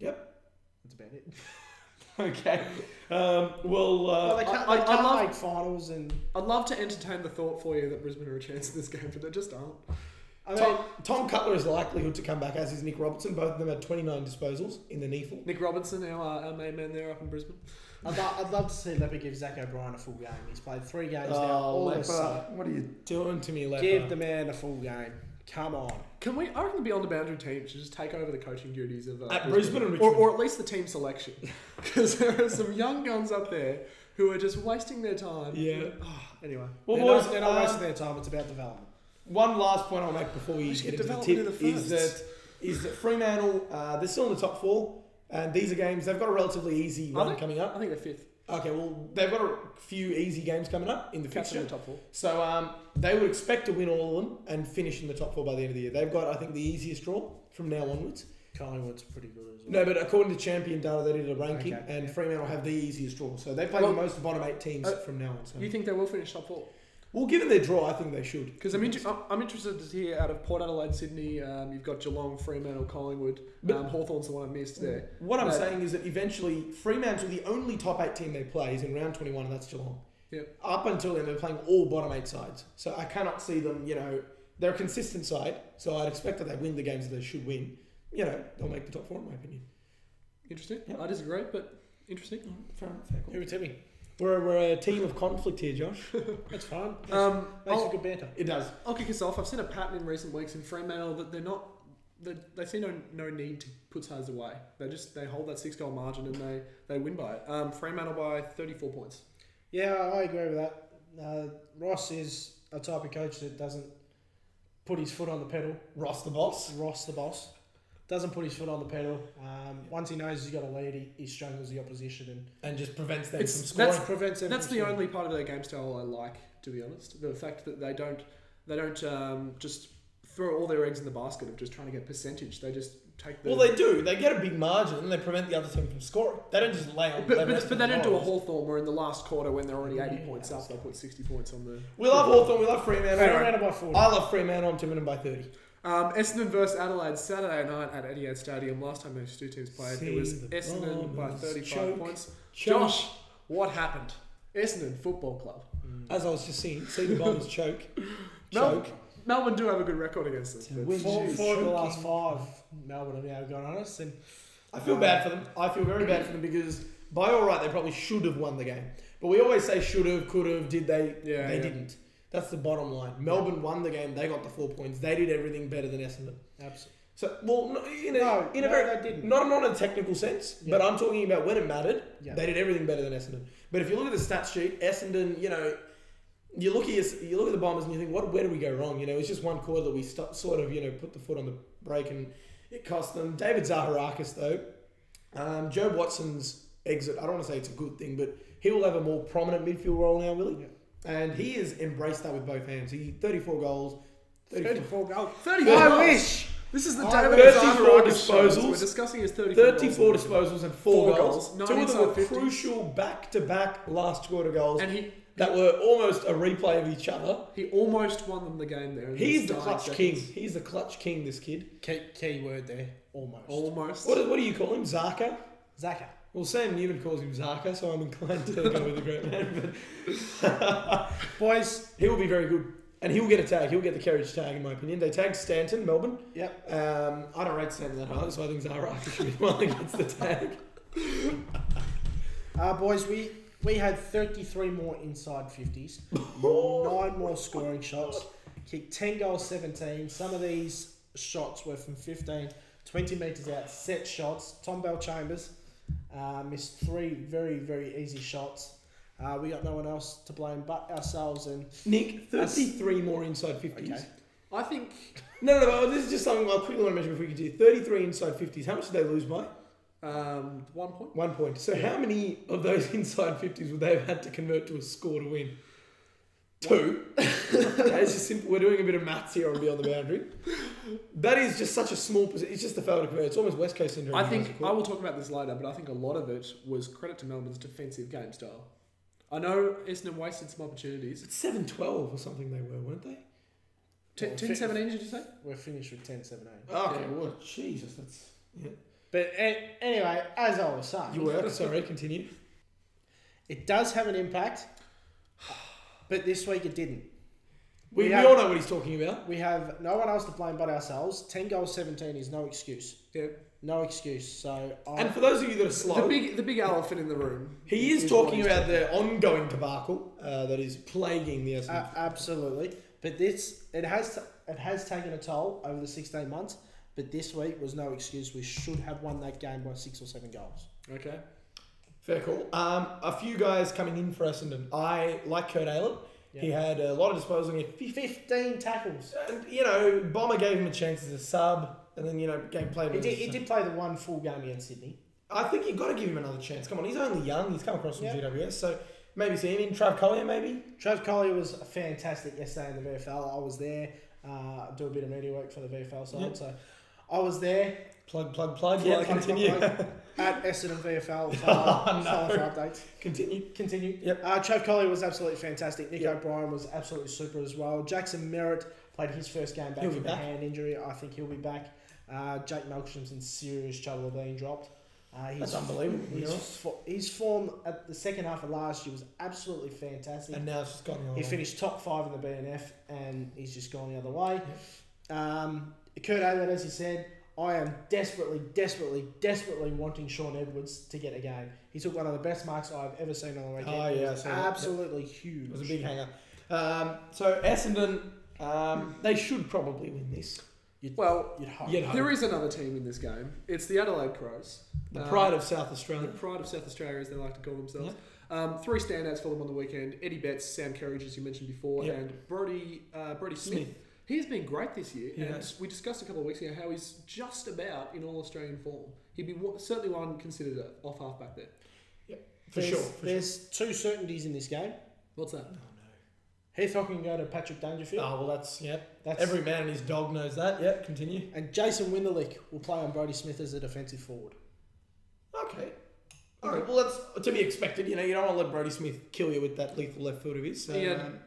Yep. That's about it. Okay. Well, they can't, I they can't love- make finals and... I'd love to entertain the thought for you that Brisbane are a chance in this game, but they just aren't. I mean, Tom Cutler is likelihood to come back, as is Nick Robertson. Both of them had 29 disposals in the NEAFL. Nick Robinson, our main man there up in Brisbane. I'd love to see Leopard give Zach O'Brien a full game. He's played 3 games now. Oh, All Leper, this stuff. what are you doing to me, Leper? Give the man a full game. Come on. Can we? I reckon the Beyond the Boundary team should just take over the coaching duties of At Brisbane and Richmond. or at least the team selection, because there are some young guns up there who are just wasting their time. Yeah. Oh, anyway. Well, They're boys, not, they're not wasting their time. It's about development. one last point I'll make before we We should get get into the development tip in the is that Fremantle, they're still in the top 4, and these are games, they've got a relatively easy Are run they? coming up. I think they're 5th. Okay, well, they've got a few easy games coming up in the Catch them in fixture. the top 4. So they would expect to win all of them and finish in the top 4 by the end of the year. They've got, I think, the easiest draw from now onwards. Collingwood's pretty good as well. No, but according to Champion data, they did a ranking, Okay, and yeah. Fremantle have the easiest draw. So they play Well, the most bottom 8 teams from now on. So. You think they will finish top 4? Well, given their draw, I think they should. Because I'm interested to hear out of Port Adelaide, Sydney, you've got Geelong, Fremantle, Collingwood. Hawthorn's the one I missed there. What I'm But- saying is that eventually Fremantle, the only top 8 team they play is in round 21, and that's Geelong. Yep. Up until then, they're playing all bottom 8 sides. So I cannot see them, they're a consistent side, so I'd expect that they win the games that they should win. They'll make the top 4 in my opinion. Interesting. Yep. I disagree, but interesting. Fair enough. Fair Who are tipping? We're a team of conflict here, Josh. That's fine. Makes I'll- for good banter. It does. I'll kick us off. I've seen a pattern in recent weeks in Fremantle that they're not. They see no need to put sides away. They hold that 6-goal margin and they win by it. Fremantle by 34 points. Yeah, I agree with that. Ross is a type of coach that doesn't put his foot on the pedal. Ross the boss. Ross, the boss, doesn't put his foot on the pedal. Once he knows he's got a lead, he strangles the opposition And just prevents them It's- from scoring. that's- prevents them. That's from the scoring. only part of their game style I like, to be honest. The fact that they don't just throw all their eggs in the basket of just trying to get percentage. They just take the. Well, they do. They get a big margin and they prevent the other team from scoring. They don't just lay on. But lay they rest don't on the do a laurels. Hawthorn where in the last quarter when they're already 80 points up, they'll put 60 points on the. We love Hawthorn. We love Fremantle. Fremantle by 40. I love Fremantle. I'm tipping them by 30. Essendon versus Adelaide Saturday night at Etihad Stadium. Last time those two teams played, it was See the Essendon by bombers 35 choke. points. Choke. Josh, what happened? Essendon Football Club. As I was just seeing the Bombers choke. Melbourne do have a good record against them. Four of the last 5, Melbourne have now gone on us. And I feel bad for them. I feel very bad for them because, by all right, they probably should have won the game. But we always say should have, could have, did they? They didn't. That's the bottom line. Melbourne won the game. They got the 4 points. They did everything better than Essendon. Absolutely. So, well, they didn't. Not in a technical sense, but I'm talking about when it mattered. Yeah. They did everything better than Essendon. But if you look at the stat sheet, Essendon, you look at the Bombers and you think, where did we go wrong? It's just one quarter that we sort of put the foot on the brake and it cost them. David Zaharakis though, Joe Watson's exit. I don't want to say it's a good thing, but he will have a more prominent midfield role now, will he? Yeah. And he has embraced that with both hands. He 34 goals. 34 goals. 34 I goals. wish. This is the 34 disposals. We're discussing his 34 disposals and 4 goals. 2 of them were 50s. crucial back-to-back last quarter goals. And that were almost a replay of each other. He almost won them the game there. He's the clutch king. He's the clutch king, this kid. Key word there. Almost. What do you call him? Zaka? Zaka. Well, Sam Newman calls him Zaka, so I'm inclined to go with the great man. But boys, he will be very good. And he'll get a tag. He'll get the Kerridge tag, in my opinion. They tagged Stanton, Melbourne. Yep. I don't rate Stanton that high, so I think Zaharakis should be the one that gets the tag. Boys, we had 33 more inside 50s, 9 more scoring shots, kicked 10 goals, 17. Some of these shots were from 15, 20 metres out, set shots. Tom Bell Chambers missed 3 very, very easy shots. We got no one else to blame but ourselves. And Nick, 33 more inside 50s. Okay. I think... No, this is just something I quickly want to mention before we continue. 33 inside 50s. How much did they lose by? 1 point. 1 point. So how many of those inside 50s would they have had to convert to a score to win? 2. It's just simple. We're doing a bit of maths here on Beyond the Boundary. That is just such a small percentage. It's just the fail to convert. It's almost West Coast syndrome. I think I will talk about this later, but I think a lot of it was credit to Melbourne's defensive game style. I know Essendon wasted some opportunities. It's 7-12 or something they were, weren't they? 10-17, did you say? We're finished with 10-17. Okay, well, Jesus, that's... Yeah. But anyway, as I was saying... You were, sorry, continue. It does have an impact, but this week it didn't. We all know what he's talking about. We have no one else to blame but ourselves. 10 goals, 17 is no excuse. Yeah. No excuse. So and for those of you that are slow... The big elephant in the room. He is talking about the ongoing debacle that is plaguing the Essendon. Absolutely. But it has taken a toll over the 16 months, but this week was no excuse. We should have won that game by 6 or 7 goals. Okay. Fair call. A few guys coming in for Essendon. I like Kurt Aylett. Yep. He had a lot of disposal. He had 15 tackles. And, Bomber gave him a chance as a sub, and then, played him. He did play the one full game against Sydney. I think you've got to give him another chance. Come on, he's only young. He's come across from GWS, so maybe see him in. Trav Collier, maybe? Trav Collier was fantastic yesterday in the VFL. I was there. Do a bit of media work for the VFL side, so I was there. Plug. Yeah, continue. At Essendon VFL for updates. Continue. Yep. Trav Collier was absolutely fantastic. Nick O'Brien was absolutely super as well. Jackson Merritt played his first game back from a hand injury. I think he'll be back. Jake Melksham's in serious trouble of being dropped. That's unbelievable. His form at the second half of last year was absolutely fantastic. And now it's just gone the other way. He finished top 5 in the BNF and he's just gone the other way. Yep. Kurt Aylett, as he said, I am desperately wanting Sean Edwards to get a game. He took one of the best marks I've ever seen on the weekend. Oh, yeah. Absolutely huge. It was a big hanger. So Essendon, they should probably win this. You'd hope. There is another team in this game. It's the Adelaide Crows. The pride of South Australia. The pride of South Australia, as they like to call themselves. Yep. 3 standouts for them on the weekend. Eddie Betts, Sam Kerridge, as you mentioned before, and Brodie Smith. He has been great this year, and we discussed a couple of weeks ago how he's just about in All-Australian form. He'd be certainly one considered an off half-back there. Yep, for sure. There's 2 certainties in this game. What's that? Heathcock can go to Patrick Dangerfield. Oh, well, that's every man and his dog knows that. Yep, continue. And Jason Winderlich will play on Brodie Smith as a defensive forward. Okay. All right, well, that's to be expected. You know, you don't want to let Brodie Smith kill you with that lethal left foot of his. So,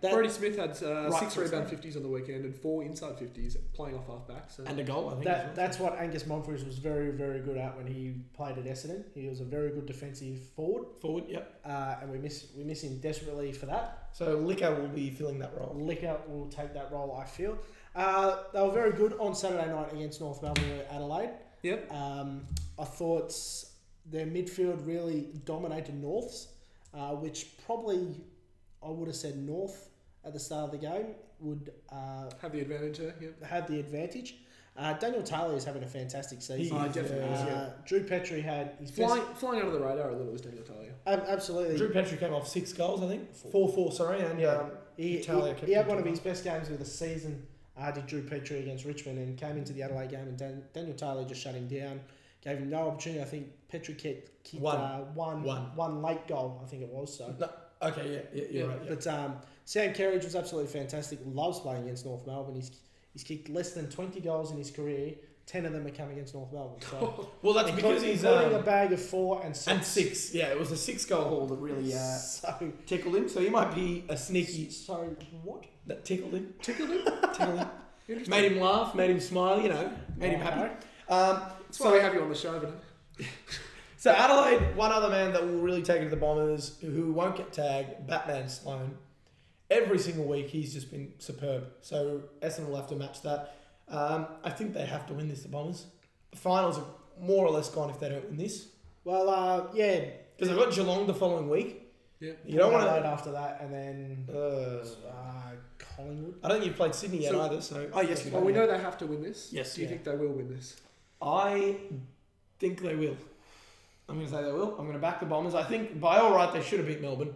Brodie Smith had right 6 rebound 50s on the weekend and 4 inside 50s playing off half back. So. And a goal, I think. That's what Angus Monfils was very, very good at when he played at Essendon. He was a very good defensive forward. Yep. And we miss him desperately for that. So Licker will be filling that role. Licker will take that role, I feel. They were very good on Saturday night against North Melbourne at Adelaide. Yep. I thought their midfield really dominated North's, which probably I would have said North at the start of the game would have the advantage there. Yep. Have the advantage. Daniel Taylor is having a fantastic season. He definitely is. Drew Petrie had his flying under the radar a little was Daniel Taylor. Absolutely. Drew Petrie came off 6 goals, I think. 4-4, sorry. And he had one of his best games of the season. Did Drew Petrie against Richmond and came into the Adelaide game and Daniel Taylor just shut him down, gave him no opportunity. I think Petrie kicked one late goal, I think it was. So no, okay, you're right. Yeah. But Sam Kerridge was absolutely fantastic. Loves playing against North Melbourne. He's kicked less than 20 goals in his career. 10 of them are coming against North Melbourne. So well, that's because he's including a bag of 4 and 6. And 6, yeah, it was a 6-goal haul that really tickled him. So he might be a sneaky. So what? That tickled him. Tickled him. Made him laugh, made him smile. You know, made him happy. That's why we have you on the show, but. So Adelaide, one other man that will really take it to the Bombers, who won't get tagged, Batman Sloan. Every single week, he's just been superb. So Essendon will have to match that. I think they have to win this, the Bombers. The finals are more or less gone if they don't win this. Well, yeah. Because they've got Geelong the following week. Yeah. You don't want to... after that, and then Collingwood. I don't think you've played Sydney yet either, so... Oh, yes, we know they have to win this. Yes. Do you think they will win this? I think they will. I'm going to say they will. I'm going to back the Bombers. I think, by all right, they should have beat Melbourne.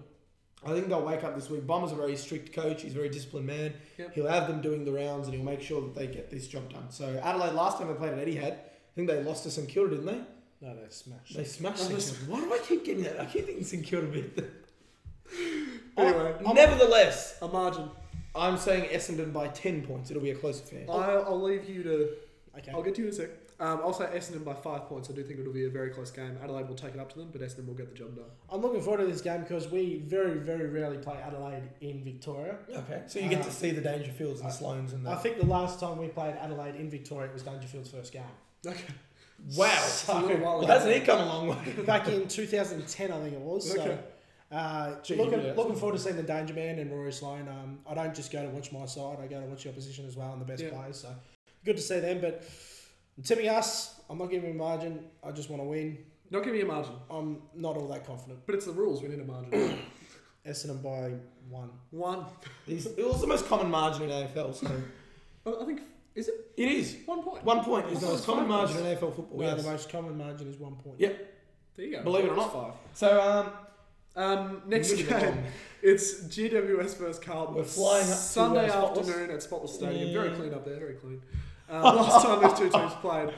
I think they'll wake up this week. Bombers are a very strict coach. He's a very disciplined man. Yep. He'll have them doing the rounds and he'll make sure that they get this job done. So Adelaide, last time they played at Etihad, I think they lost to St Kilda, didn't they? No, they smashed. They smashed St Kilda. Why do I keep getting that? I keep thinking St Kilda beat them. Anyway. Nevertheless, a margin. I'm saying Essendon by 10 points. It'll be a close affair. I'll leave you to... Okay. I'll get to you in a sec. I'll say Essendon by 5 points. I do think it'll be a very close game. Adelaide will take it up to them, but Essendon will get the job done. I'm looking forward to this game because we very, very rarely play Adelaide in Victoria. Okay, so you get to see the Dangerfields and the Sloans and that. I think the last time we played Adelaide in Victoria, it was Dangerfield's first game. Okay. Wow. So, well, hasn't he come a long way? Back in 2010, I think it was. Okay. So, looking forward to seeing the Danger Man and Rory Sloane. I don't just go to watch my side, I go to watch the opposition as well and the best players. So good to see them, but... Tipping us, I'm not giving a margin. I just want to win. Not giving me a margin. I'm not all that confident. But it's the rules. We need a margin. Essendon by 1. 1. It was the most common margin in AFL. So I think... Is it? It is. 1 point. 1 point is the most common margin in AFL football. No, the most common margin is 1 point. Yep. There you go. Believe it or not. 5. So, next game, it's GWS versus Carlton. We're flying up Sunday to afternoon at Spotless Stadium. Very clean up there. Very clean. Last time those two teams played,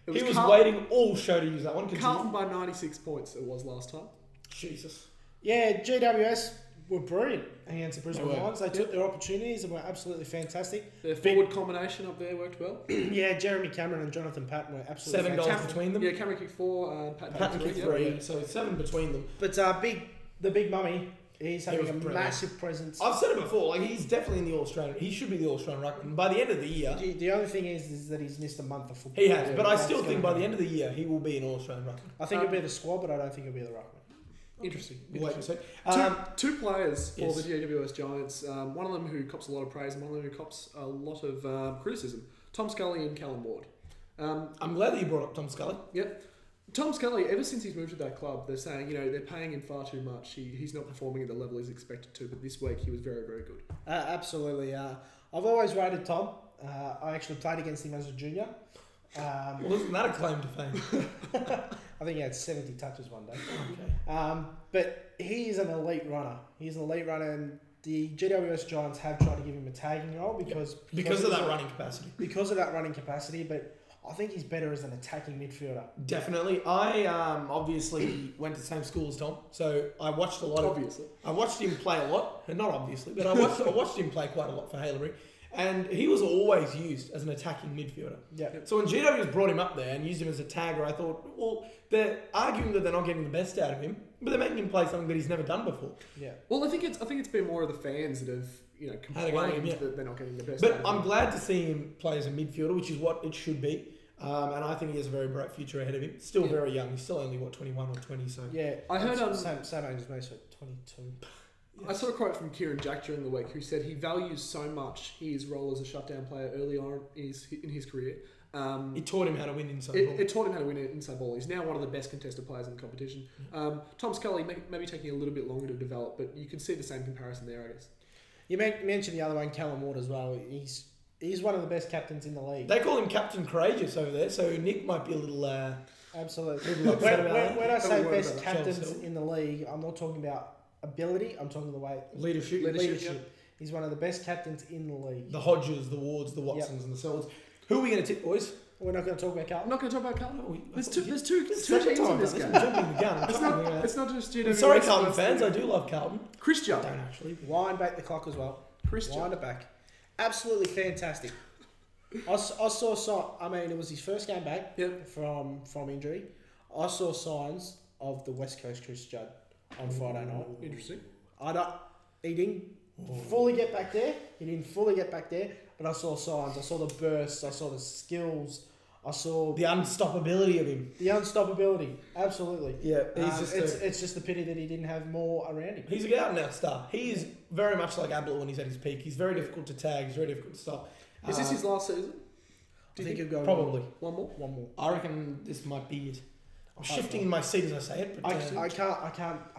he was waiting all show to use that one. Carlton by 96 points. It was last time. Jesus. Yeah, GWS were brilliant against the Brisbane Lions. They took their opportunities and were absolutely fantastic. Their forward combination up there worked well. Yeah, Jeremy Cameron and Jonathan Patton were absolutely 7 fantastic. goals between them. Yeah, Cameron kicked 4, Patton kicked 3. So 7 between them. But the big mummy. He's having a massive presence. I've said it before, like he's definitely in the All-Australian. He should be the All-Australian ruckman. By the end of the year... The only thing is that he's missed a month of football. He has, but I still think by the end of the year, he will be an All-Australian ruckman. I think it'll be the squad, but I don't think it'll be the ruckman. Interesting. Wait a sec. Two players for the GWS Giants. One of them who cops a lot of praise and one of them who cops a lot of criticism. Tom Scully and Callum Ward. I'm glad that you brought up Tom Scully. Yep. Tom Scully, ever since he's moved to that club, they're saying, they're paying him far too much. He's not performing at the level he's expected to, but this week he was very, very good. Absolutely. I've always rated Tom. I actually played against him as a junior. Wasn't that a claim to fame? I think he had 70 touches one day. Okay. But he is an elite runner. He's an elite runner, and the GWS Giants have tried to give him a tagging role because of that running capacity. Because of that running capacity, but I think he's better as an attacking midfielder. Definitely. I obviously went to the same school as Tom, so I watched a lot. Obviously. I watched him play a lot, and not obviously, but I watched him play quite a lot for Halebury. And he was always used as an attacking midfielder. Yeah. So when GW's brought him up there and used him as a tagger, I thought, well, they're arguing that they're not getting the best out of him, but they're making him play something that he's never done before. Yeah. Well, I think it's been more of the fans that have complained that they're not getting the best. Out But of I'm him. glad to see him play as a midfielder, which is what it should be. And I think he has a very bright future ahead of him. Still very young. He's still only, 21 or 20, so... Yeah. I heard... same age as me, so 22. Yes. I saw a quote from Kieran Jack during the week who said he values so much his role as a shutdown player early on in his career. It taught him how to win inside ball. It taught him how to win inside ball. He's now one of the best contested players in the competition. Tom Scully maybe taking a little bit longer to develop, but you can see the same comparison there, I guess. You mentioned the other one, Callum Ward, as well. He's one of the best captains in the league. They call him Captain Courageous over there, so Nick might be a little... Absolutely. little upset about that. When I say best that. captains in the league, I'm not talking about ability. I'm talking the way Leadership. Leadership. He's one of the best captains in the league. The Hodges, the Wards, the Watsons, and the Selwards. Who are we going to tip, boys? We're not going to talk about Carlton. I'm not going to talk about Carlton. No, There's two teams in this game. Jumping the gun. It's not just GWS. I'm sorry, Carlton fans. I do love Carlton. Christian. Don't actually. Wind back the clock as well. Christian. Wind it back. Absolutely fantastic. I saw. I mean, it was his first game back from injury. I saw signs of the West Coast Chris Judd on Friday night. Interesting. He didn't fully get back there. But I saw signs. I saw the bursts. I saw the skills. I saw The unstoppability of him. the unstoppability. Absolutely. Yeah, he's It's just a pity that he didn't have more around him. He's a out and out star. He is very much like Ablett when he's at his peak. He's very difficult to tag. He's very difficult to stop. Is this his last season? I think he'll go Probably. One more? one more. I reckon this might be it. I'm shifting in my seat as I say it, but I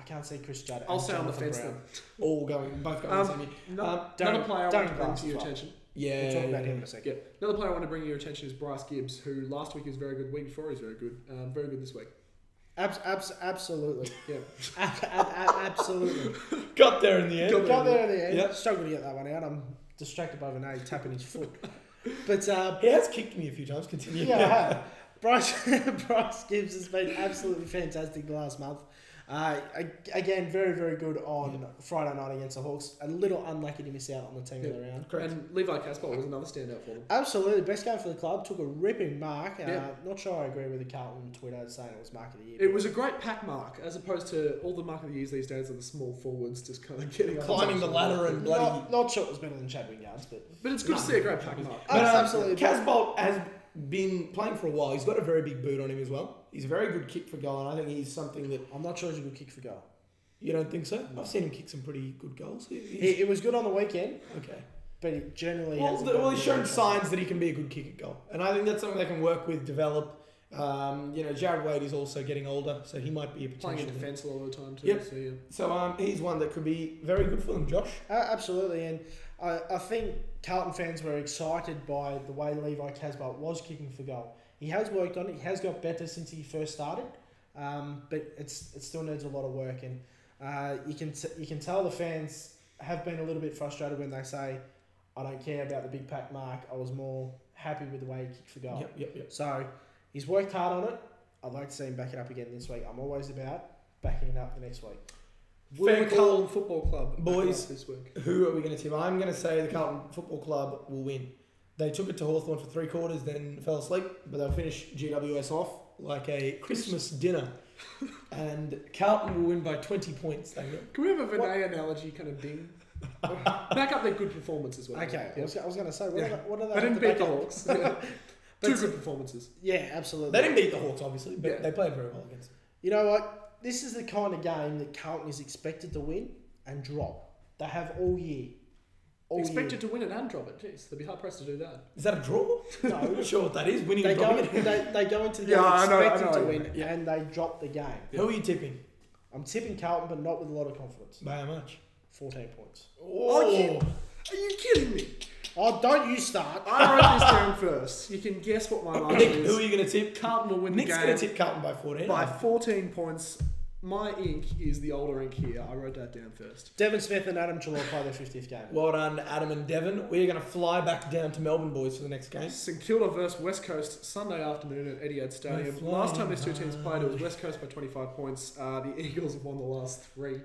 can't see Chris Judd. I'll and stay on the Jonathan fence Brown. then. both going the same. Another player I want to bring Glass to your as well. attention. Yeah, We'll talk about him in a second. Yeah. Another player I want to bring to your attention is Bryce Gibbs, who last week was very good. Week before he was very good. Very good this week. Absolutely. Yeah. Absolutely. Got there in the end. Got there in the end. Yep. Struggled to get that one out. I'm distracted by Vinay tapping his foot. But He has kicked me a few times. Continue. yeah, I have. Bryce Gibbs has been absolutely fantastic the last month. Again, very, very good on Friday night against the Hawks. A little unlucky to miss out on the team of the round. Correct. And Levi Casbolt was another standout for them. Absolutely, best game for the club. Took a ripping mark. Yeah. Not sure I agree with the Carlton Twitter saying it was mark of the year. It was a great pack mark, as opposed to all the mark of the years these days are the small forwards just kind of getting up Climbing the ladder and bloody... Not sure it was better than Chadwick Yards, but But it's good to see a great pack mark. absolutely. Casbolt has been playing for a while. He's got a very big boot on him as well. He's a very good kick for goal, and I think he's something that... I'm not sure he's a good kick for goal. You don't think so? I've seen him kick some pretty good goals. It was good on the weekend, Okay. but he generally He's shown signs that he can be a good kick at goal. And I think that's something they can work with, develop. Jared Wade is also getting older, so he might be a potential. Playing in defence a lot of the time too. Yep. So, yeah. So he's one that could be very good for them, Josh. Absolutely, and I think Carlton fans were excited by the way Levi Casbolt was kicking for goal. He has worked on it. He has got better since he first started, but it still needs a lot of work. And you can tell the fans have been a little bit frustrated when they say, "I don't care about the big pack mark. I was more happy with the way he kicked for goal." Yep. So he's worked hard on it. I'd like to see him back it up again this week. I'm always about backing it up the next week. Will the Carlton Football Club boys this week? Who are we going to tip? I'm going to say the Carlton Football Club will win. They took it to Hawthorn for 3 quarters, then fell asleep, but they'll finish GWS off like a Christmas dinner. And Carlton will win by 20 points. They will. Can we have a Vinay analogy kind of ding? Back up their good performance as well. Okay, Yeah. I was going to say, what are they? They didn't have to beat back the up? Hawks. Two good performances. Yeah, absolutely. They didn't beat the Hawks, obviously, but Yeah. they played very well against them. You know what? This is the kind of game that Carlton is expected to win and drop. They have all year. Expected to win it and drop it. Jeez, they'd be hard pressed to do that. Is that a draw? No. I'm not sure what that is. Winning They and go, dropping it. they go into the Yeah, game I know expected to what you win, mean. Yeah. and they drop the game. Who are you tipping? I'm tipping Carlton, but not with a lot of confidence. By how much? 14 points. Oh, Are you kidding me? Oh, don't you start. I wrote this down first. You can guess what my line Nick, is. who are you going to tip? Carlton will win Nick's the game going to tip Carlton by 14. by 14 points. My ink is the older ink here. I wrote that down first. Devon Smith and Adam Chalor play their 50th game. Well done, Adam and Devon. We're going to fly back down to Melbourne, boys, for the next game. St Kilda versus West Coast Sunday afternoon at Etihad Stadium. Last time these two teams played, it was West Coast by 25 points. The Eagles have won the last 3.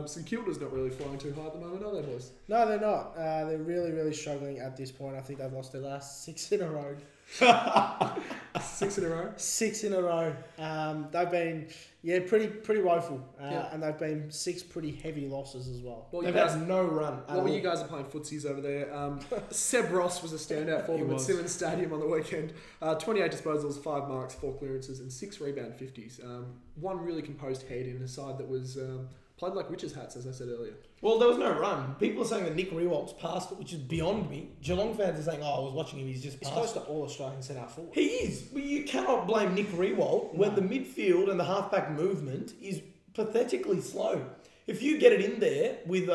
St Kilda's not really flying too high at the moment, are they, boys? No, they're not. They're really, really struggling at this point. I think they've lost their last 6 in a row. 6 in a row? 6 in a row. They've been, pretty woeful. And they've been 6 pretty heavy losses as well. They've had no run. What were you guys are playing footsies over there? Seb Ross was a standout for them at Simmons Stadium on the weekend. 28 disposals, 5 marks, 4 clearances, and 6 rebound 50s. One really composed head in a side that was played like witches' hats, as I said earlier. Well, there was no run. People are saying that Nick Riewold's passed it, which is beyond me. Geelong fans are saying, I was watching him, he's just passed. He's close to all Australian centre forward. He is. But you cannot blame Nick Riewoldt when the midfield and the halfback movement is pathetically slow. If you get it in there with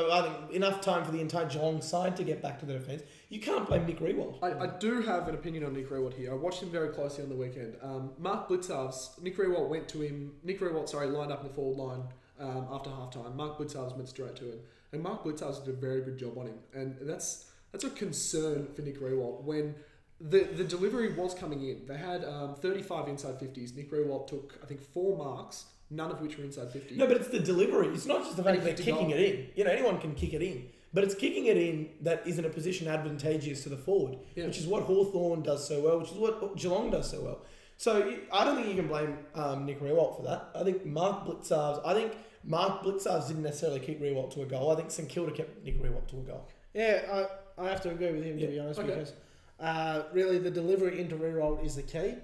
enough time for the entire Geelong side to get back to the defence, you can't blame Nick Riewoldt. I do have an opinion on Nick Riewoldt here. I watched him very closely on the weekend. Mark Blitzarves, Nick Riewoldt lined up in the forward line after half-time. Mark Blitzarves went straight to him. And Mark Blitzarves did a very good job on him. And that's a concern for Nick Riewoldt. When the delivery was coming in, they had 35 inside 50s. Nick Riewoldt took, I think, 4 marks, none of which were inside 50. No, but it's the delivery. It's not just the fact that they're kicking it in. You know, anyone can kick it in. But it's kicking it in that is in a position advantageous to the forward, which is what Hawthorn does so well, which is what Geelong does so well. So I don't think you can blame Nick Riewoldt for that. I think Mark Blitzarves didn't necessarily keep Riewoldt to a goal. I think St Kilda kept Nick Riewoldt to a goal. Yeah, I have to agree with him, to be honest, because really the delivery into Riewoldt is the key.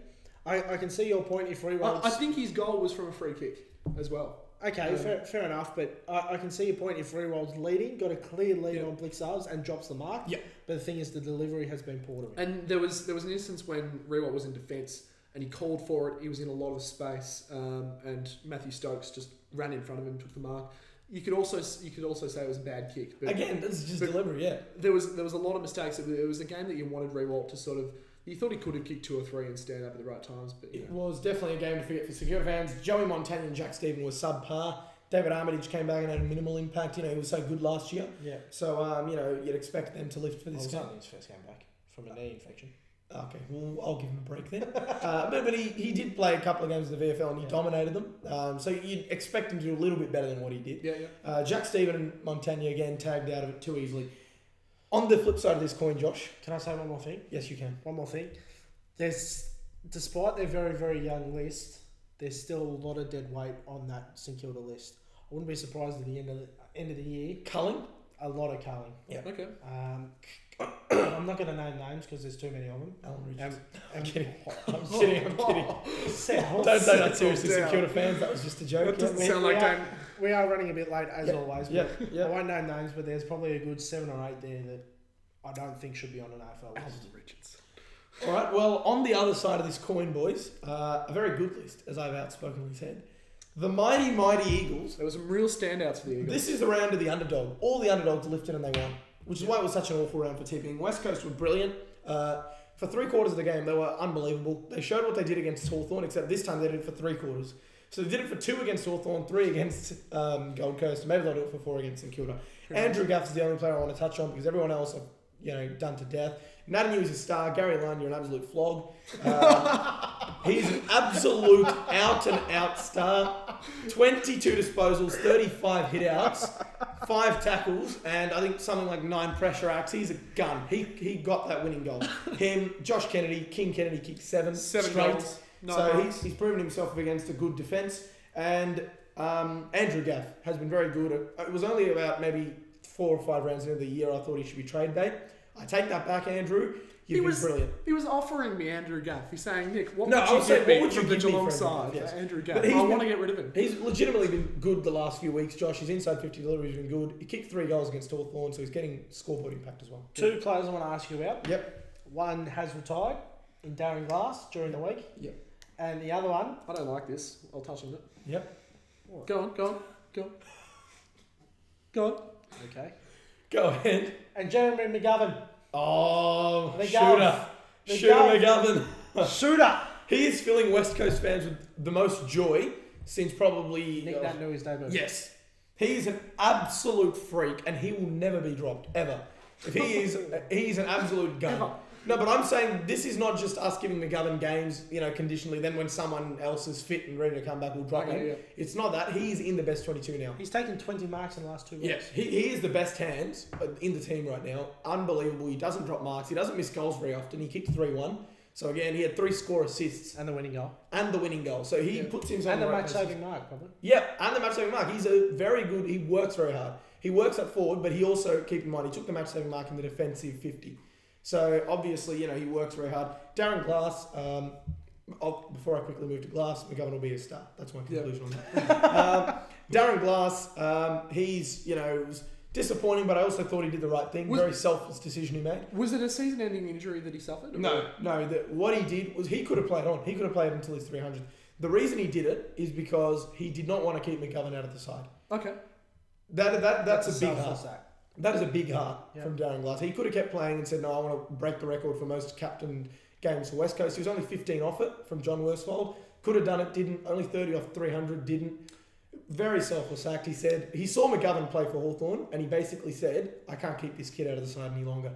I can see your point if Riewoldt... I think his goal was from a free kick as well. Okay, fair enough, but I can see your point if Riewold's leading, got a clear lead on Blitzarves and drops the mark. Yeah. But the thing is, the delivery has been poor to him. And there was an instance when Riewoldt was in defence and he called for it. He was in a lot of space, and Mathew Stokes just ran in front of him, took the mark. You could also say it was a bad kick. But again, this is just delivery. Yeah. There was a lot of mistakes. It was a game that you wanted Riewoldt to sort of. You thought he could have kicked 2 or 3 and stand up at the right times, but it was definitely a game to forget for St Kilda fans. Joey Montagna and Jack Stephen were subpar. David Armitage came back and had a minimal impact. He was so good last year. Yeah. So you'd expect them to lift for this game. It was only his first game back from a knee infection. Okay, well, I'll give him a break then. But he did play a couple of games in the VFL and he dominated them. So you'd expect him to do a little bit better than what he did. Yeah. Jack Stephen and Montagna again tagged out of it too easily. On the flip side of this coin, Josh. Can I say one more thing? Yes, you can. One more thing. Despite their very, very young list, there's still a lot of dead weight on that St Kilda list. I wouldn't be surprised at the end of the year. Culling? A lot of culling. Yeah. Okay. I'm not going to name names because there's too many of them. Alan Richards. I'm kidding. I'm kidding. Don't say that seriously, St Kilda fans. That was just a joke. That doesn't sound like that. We are running a bit late as always. Yeah. I won't name names, but there's probably a good 7 or 8 there that I don't think should be on an AFL list. Alan Richards. All right. Well, on the other side of this coin, boys, a very good list, as I've outspokenly said. The mighty, mighty Eagles. There were some real standouts for the Eagles. This is the round of the underdog. All the underdogs lifted and they won, which is why it was such an awful round for tipping. West Coast were brilliant. For 3/4 of the game, they were unbelievable. They showed what they did against Hawthorn, except this time they did it for 3/4. So they did it for 2 against Hawthorn, 3 against Gold Coast. Maybe they'll do it for 4 against St Kilda. Andrew Gaff is the only player I want to touch on because everyone else I've done to death. Nathan is a star. Gary Lund, you're an absolute flog. He's an absolute out-and-out star. 22 disposals, 35 hit-outs, 5 tackles, and I think something like 9 pressure acts. He's a gun. He got that winning goal. Him, Josh Kennedy, King Kennedy kicked 7 straight. Goals. So he's proven himself against a good defence. And Andrew Gaff has been very good. It was only about maybe 4 or 5 rounds into the year I thought he should be trade bait. I take that back, Andrew. You've been brilliant. He was offering me Andrew Gaff. He's saying, Nick, what would you get me from the give me Geelong for side? Yes. Andrew Gaff. But I want to get rid of him. He's legitimately been good the last few weeks, Josh. His inside 50 delivery has been good. He kicked 3 goals against Hawthorn, so he's getting scoreboard impact as well. 2 players I want to ask you about. Yep. One has retired in Darren Glass during the week. Yep. And the other one... I don't like this. I'll touch on it. Yep. Go on. Okay. Go ahead. And Jeremy McGovern. Oh, McGovern. Shooter McGovern. Shooter. He is filling West Coast fans with the most joy since probably... Nick that knew his debut. Yes. He's an absolute freak and he will never be dropped, ever. If he is, he's an absolute gun. No, but I'm saying this is not just us giving McGovern games, conditionally. Then when someone else is fit and ready to come back, we'll drop him. Yeah. It's not that. He is in the best 22 now. He's taken 20 marks in the last 2 weeks. Yeah, he is the best hands in the team right now. Unbelievable. He doesn't drop marks. He doesn't miss goals very often. He kicked 3-1. So again, he had 3 score assists. And the winning goal. So he puts himself and the match-saving mark, probably. Yeah, and the match-saving mark. He's a very good... He works very hard. He works up forward, but he also, keep in mind, he took the match-saving mark in the defensive 50. So obviously, he works very hard. Darren Glass... before I quickly move to Glass, McGovern will be a star. That's my conclusion on that. Darren Glass, he's, was disappointing, but I also thought he did the right thing. Very selfless decision he made. Was it a season-ending injury that he suffered? No. What he did was he could have played on. He could have played until his 300. The reason he did it is because he did not want to keep McGovern out of the side. Okay. That's a big heart. That is a big heart from Darren Glass. He could have kept playing and said, no, I want to break the record for most captained games for West Coast. He was only 15 off it from John Worsfold. Could have done it, didn't. Only 30 off 300, didn't. Very selfless act. He said he saw McGovern play for Hawthorn and he basically said, I can't keep this kid out of the side any longer.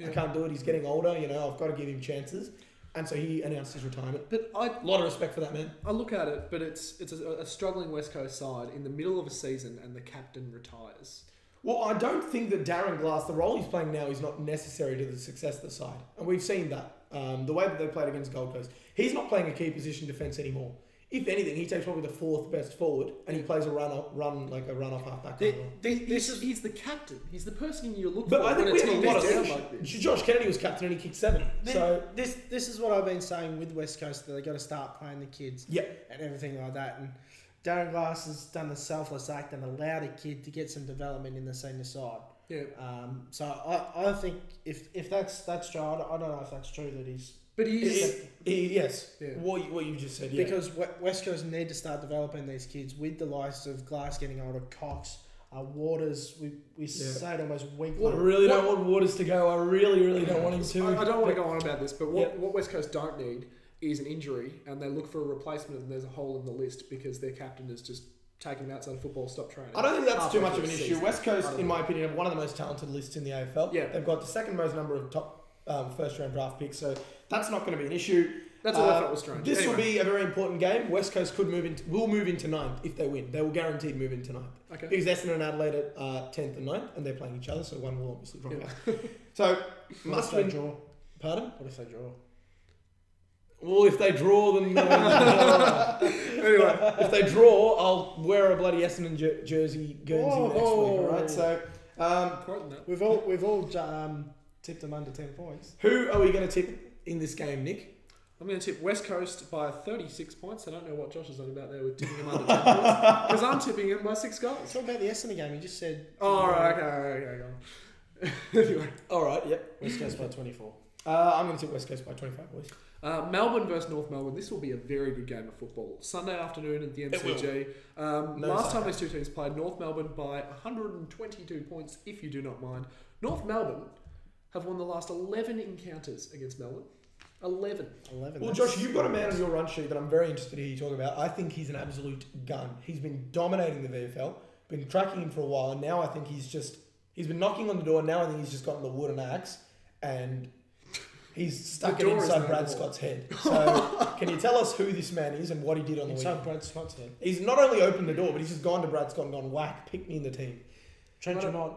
I can't do it. He's getting older. I've got to give him chances. And so he announced his retirement. But a lot of respect for that man. I look at it, but it's a struggling West Coast side in the middle of a season and the captain retires. Well, I don't think that Darren Glass, the role he's playing now, is not necessary to the success of the side. And we've seen that. The way that they played against Gold Coast. He's not playing a key position defence anymore. If anything, he takes probably the 4th best forward and he plays a run-off half-back. He's the captain. He's the person you look but for. I think when we a team have is a down lot like this. Josh Kennedy was captain and he kicked 7. This is what I've been saying with West Coast, that they've got to start playing the kids and everything like that. And Darren Glass has done the selfless act and allowed a kid to get some development in the senior side. Yeah. So I think if that's true, I don't know if that's true that he's... But yes. Yeah. What you just said, Because West Coast need to start developing these kids with the likes of Glass getting older, Cox, Waters. We say it almost weekly. I really don't want Waters to go. I really don't want him to. I don't want to go on about this, but what West Coast don't need is an injury, and they look for a replacement, and there's a hole in the list because their captain is just taking him outside of football, stop training. I don't think that's too much of an issue. West Coast, in my opinion, have one of the most talented lists in the AFL. Yeah. They've got the second most number of top first-round draft picks, so that's not going to be an issue. That's all I thought was strange. This will be a very important game. West Coast will move into 9th if they win. They will guaranteed move into 9th. Okay. Because Essendon and Adelaide are 10th and 9th, and they're playing each other, so one will obviously drop out. So, must win. Draw? Pardon? What if they draw? Well, if they draw, then... anyway, if they draw, I'll wear a bloody Essendon jersey Guernsey next week, alright? So, we've all tipped them under 10 points. Who are we going to tip in this game, Nick? I'm going to tip West Coast by 36 points. I don't know what Josh has done about there with tipping him under 10 points. Because I'm tipping him by 6 goals. Talk about the Essendon game. You just said... Oh, right, okay, go on. Anyway. Alright, yep. West Coast by 24. I'm going to tip West Coast by 25, boys. Melbourne versus North Melbourne. This will be a very good game of football. Sunday afternoon at the MCG. Last time these two teams played, North Melbourne by 122 points, if you do not mind. North Melbourne have won the last 11 encounters against Melbourne. 11. Well, Josh, you've got a man on your run sheet that I'm very interested to hear you talk about. I think he's an absolute gun. He's been dominating the VFL, been tracking him for a while, and now I think he's been knocking on the door, and now I think he's just gotten the wooden axe, and he's stuck it inside Brad Scott's head. So, can you tell us who this man is and what he did on the weekend? Inside Brad Scott's head? He's not only opened the door, but he's just gone to Brad Scott and gone, whack, pick me in the team. Trent Jamont.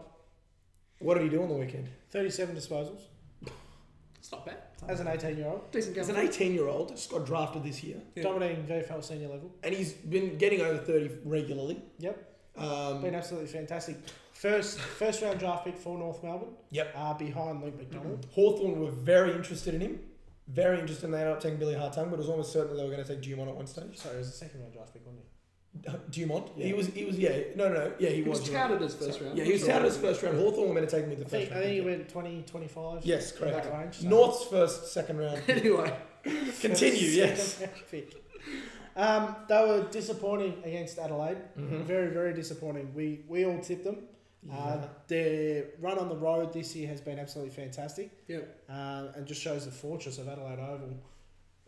What did he do on the weekend? 37 disposals. It's not bad. As an 18-year-old. Decent game. As an 18-year-old, just got drafted this year. Yeah. Dominating VFL senior level. And he's been getting over 30 regularly. Yep. Been absolutely fantastic. First round draft pick for North Melbourne. Yep. Behind Luke McDonald. Hawthorn were very interested in him. Very interested, and they ended up taking Billy Hartung, but it was almost certain that they were going to take Dumont at one stage. Sorry, it was the second round draft pick, wasn't he? Dumont? Yeah. He was, he was touted as first round. Yeah, he was touted as first round. Hawthorn were going to take him in the first round. I think he went 20, 25. Yes, correct. That range, so. North's second round. Anyway. Continue, yes. Pick. They were disappointing against Adelaide. Mm-hmm. Very, very disappointing. We all tipped them. Yeah. Their run on the road this year has been absolutely fantastic. Yep. And just shows the fortress of Adelaide Oval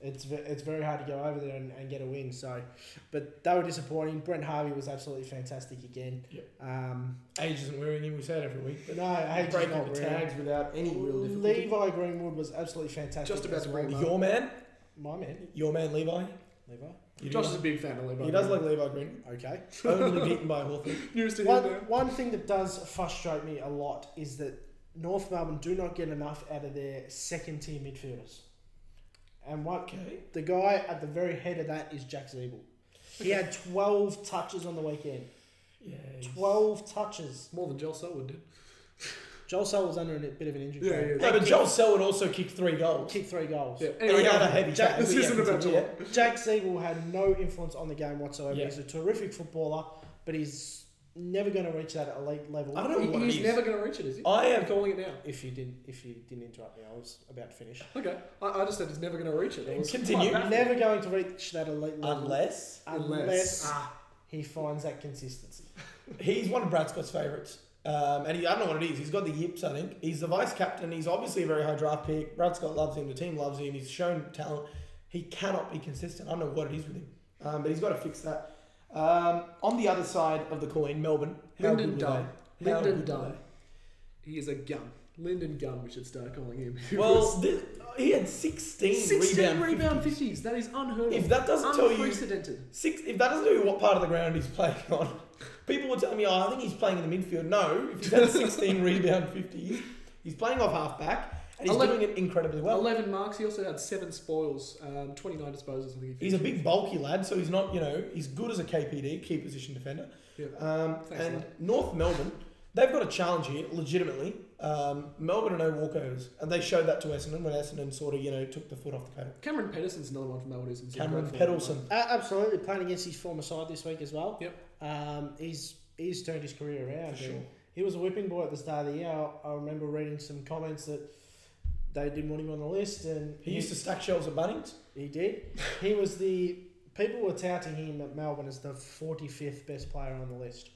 It's very hard to go over there and get a win. So, but they were disappointing. Brent Harvey was absolutely fantastic again. Age isn't wearing him. We say it every week. But no, Age is breaking not the wearing. tags without any real difficulty. Levi Greenwood was absolutely fantastic. Just about to bring him up. Your man, My man, Levi. Levi. Josh is a big fan of Levi. He does like Levi Green. Okay. Only beaten by Hawthorn. Newest in there. One thing that does frustrate me a lot is that North Melbourne do not get enough out of their second tier midfielders. And the guy at the very head of that is Jack Zeeble. He had 12 touches on the weekend. Yeah. 12 touches. More than Joel Selwood did. Joel Selwood was under a bit of an injury. Yeah. No, but Joel Selwood also kicked 3 goals. Kicked 3 goals. Yeah. And he had a heavy Jack- tackle. This isn't about Joel. Jack Zeeble had no influence on the game whatsoever. Yeah. He's a terrific footballer, but he's never going to reach that elite level. I don't know what it He's is. never going to reach it, is he? I am I'm calling it now. If you didn't interrupt me, I was about to finish. Okay. I just said he's never going to reach it. It was Continue. quite baffling. Never going to reach that elite level unless unless he finds that consistency. he's one of Brad Scott's favourites. And I don't know what it is. He's got the yips, I think. He's the vice captain. He's obviously a very high draft pick. Brad Scott loves him. The team loves him. He's shown talent. He cannot be consistent. I don't know what it is with him. But he's got to fix that. On the other side of the coin, Melbourne. Lynden Dunn. How good Lynden were Dunn. He is a gun. Lynden Gunn, we should start calling him. Well, he had 16 rebound 50s. That is unheard of. If that doesn't tell you, Unprecedented. if that doesn't tell you what part of the ground he's playing on, people will tell me, I think he's playing in the midfield. No, if he's had 16 rebound 50s, he's playing off half back, and he's doing it incredibly well. 11 marks. He also had 7 spoils, 29 disposals. I think He's a big bulky lad, so he's not, he's good as a KPD, key position defender. Yeah. And North Melbourne, they've got a challenge here, legitimately. Melbourne are no walkovers, and they showed that to Essendon when Essendon sort of, took the foot off the pedal. Cameron Pedersen's another one from Melbourne. Who's in Cameron great form. Pedersen. Absolutely, playing against his former side this week as well. Yep. He's turned his career around. For sure. He was a whipping boy at the start of the year. I remember reading some comments that they didn't want him on the list, and He used to stack shelves at Bunnings. He did. He was people were touting him at Melbourne as the 45th best player on the list.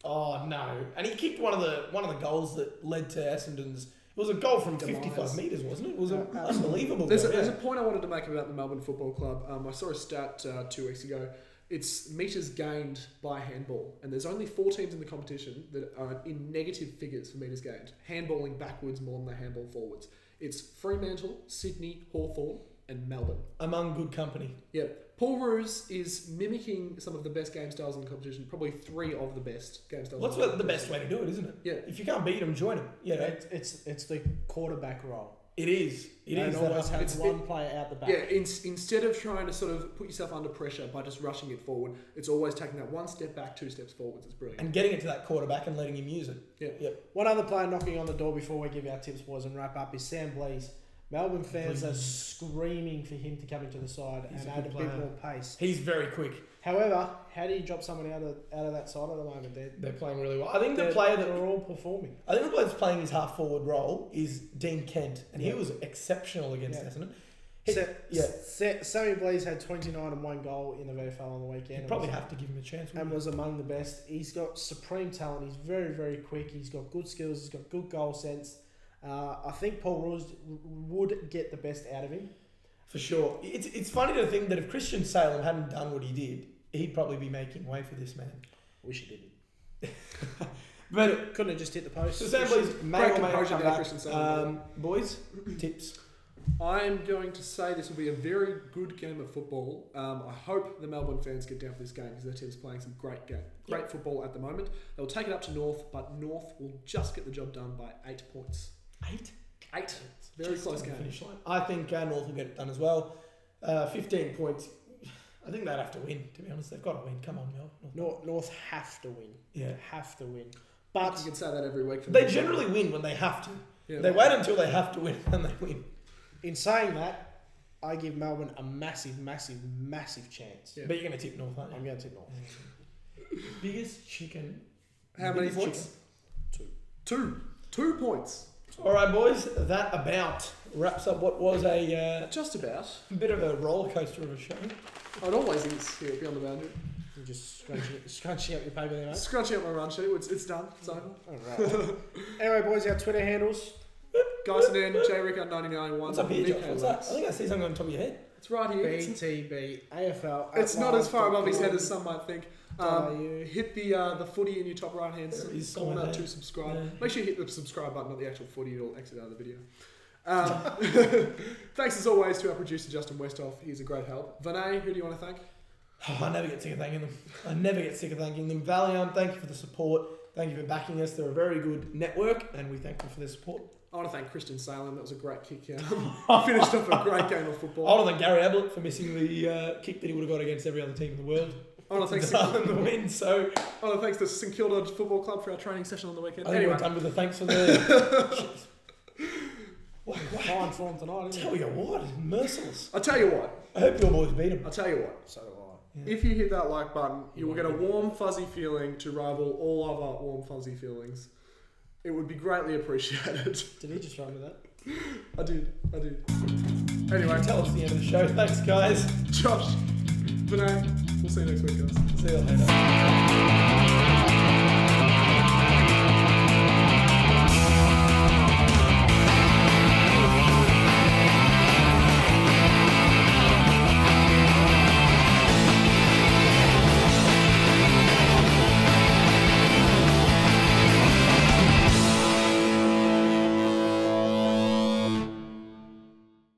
Oh no! And he kicked one of the goals that led to Essendon's. It was a goal from Demise. 55 metres, wasn't it? It was an unbelievable There's goal. a point I wanted to make about the Melbourne Football Club. I saw a stat 2 weeks ago. It's metres gained by handball, and there's only 4 teams in the competition that are in negative figures for metres gained, handballing backwards more than they handball forwards. It's Fremantle, Sydney, Hawthorn, and Melbourne. Among good company. Yeah. Paul Roos is mimicking some of the best game styles in the competition, probably 3 of the best game styles. Well, that's the best way to do it, isn't it? Yeah. If you can't beat them, join them. It's the quarterback role. It is. It is. Always that- have one player out the back. Yeah, instead of trying to sort of put yourself under pressure by just rushing it forward, it's always taking that 1 step back, 2 steps forwards. It's brilliant. And getting it to that quarterback and letting him use it. Yeah. Yep. One other player knocking on the door before we give our tips, boys, and wrap up is Sam Blease. Melbourne fans are screaming for him to come into the side He's and a add a good bit player. more pace. He's very quick. However, how do you drop someone out of that side at the moment? They're playing really well. I think the player that they're all performing. I think the player that's playing his half forward role is Dean Kent, and he was exceptional against Essendon. Sammy Blease had 29 and 1 goal in the VFL on the weekend. You probably have to give him a chance. And was among the best. He's got supreme talent. He's very, very quick. He's got good skills. He's got good goal sense. I think Paul Roos would get the best out of him. For sure. It's funny to think that if Christian Salem hadn't done what he did, he'd probably be making way for this man. Wish he didn't. But couldn't have just hit the post. so Sam Blease may or may not come back. Christian Salem. Boys, tips. I'm going to say this will be a very good game of football. I hope the Melbourne fans get down for this game because their team's playing some great football at the moment. They'll take it up to North, but North will just get the job done by 8 points. 8? 8. Very Just close on the game. finish line. I think North will get it done as well. 15 points. I think they'd have to win, to be honest. They've got to win. Come on, North have to win. Yeah. Have to win. But you can say that every week. They generally win when they have to. Yeah, they wait until they have to win and they win. in saying that, I give Melbourne a massive, massive, massive chance. Yeah. But you're going to tip North, aren't you? I'm going to tip North. Biggest chicken. How many points? Chicken. 2 points. All right, boys. That about wraps up what was a Just about. bit of a roller coaster of a show. Oh, it always is here at Beyond the Boundary. You're just scrunching up your paper there, mate. Scrunching up my run sheet. It's done. It's over. Alright. Anyway, boys, our Twitter handles. Guys and N, JRicker99 What's up here, Josh? What's that? I think I see something on top of your head. It's right here. BTB AFL. It's not as far above his head as some might think. .au. Hit the footy in your top right hand corner somewhere. to subscribe. Yeah. Make sure you hit the subscribe button, not the actual footy. It'll exit out of the video. Thanks as always to our producer Justin Westhoff. He's a great help. Vinay, who do you want to thank? Oh, I never get sick of thanking them. Valium, thank you for the support. Thank you for backing us. They're a very good network, and we thank them for their support. I want to thank Christian Salem. That was a great kick. Finished off a great game of football. I want to thank Gary Ablett for missing the kick that he would have got against every other team in the world. I want to thank the win. So I want to thank the St Kilda Football Club for our training session on the weekend. I think Anyway, we're done with the thanks for the. Fine form tonight, isn't Tell you what, merciless. I'll tell you what. I hope your boys beat him. I'll tell you what. So do I. Yeah. If you hit that like button, you will get a warm, fuzzy feeling to rival all other warm, fuzzy feelings. It would be greatly appreciated. Did he just run with that? I did. Anyway, Tell us the end of the show. Thanks, guys. Josh, Vinay, we'll see you next week, guys. See you later.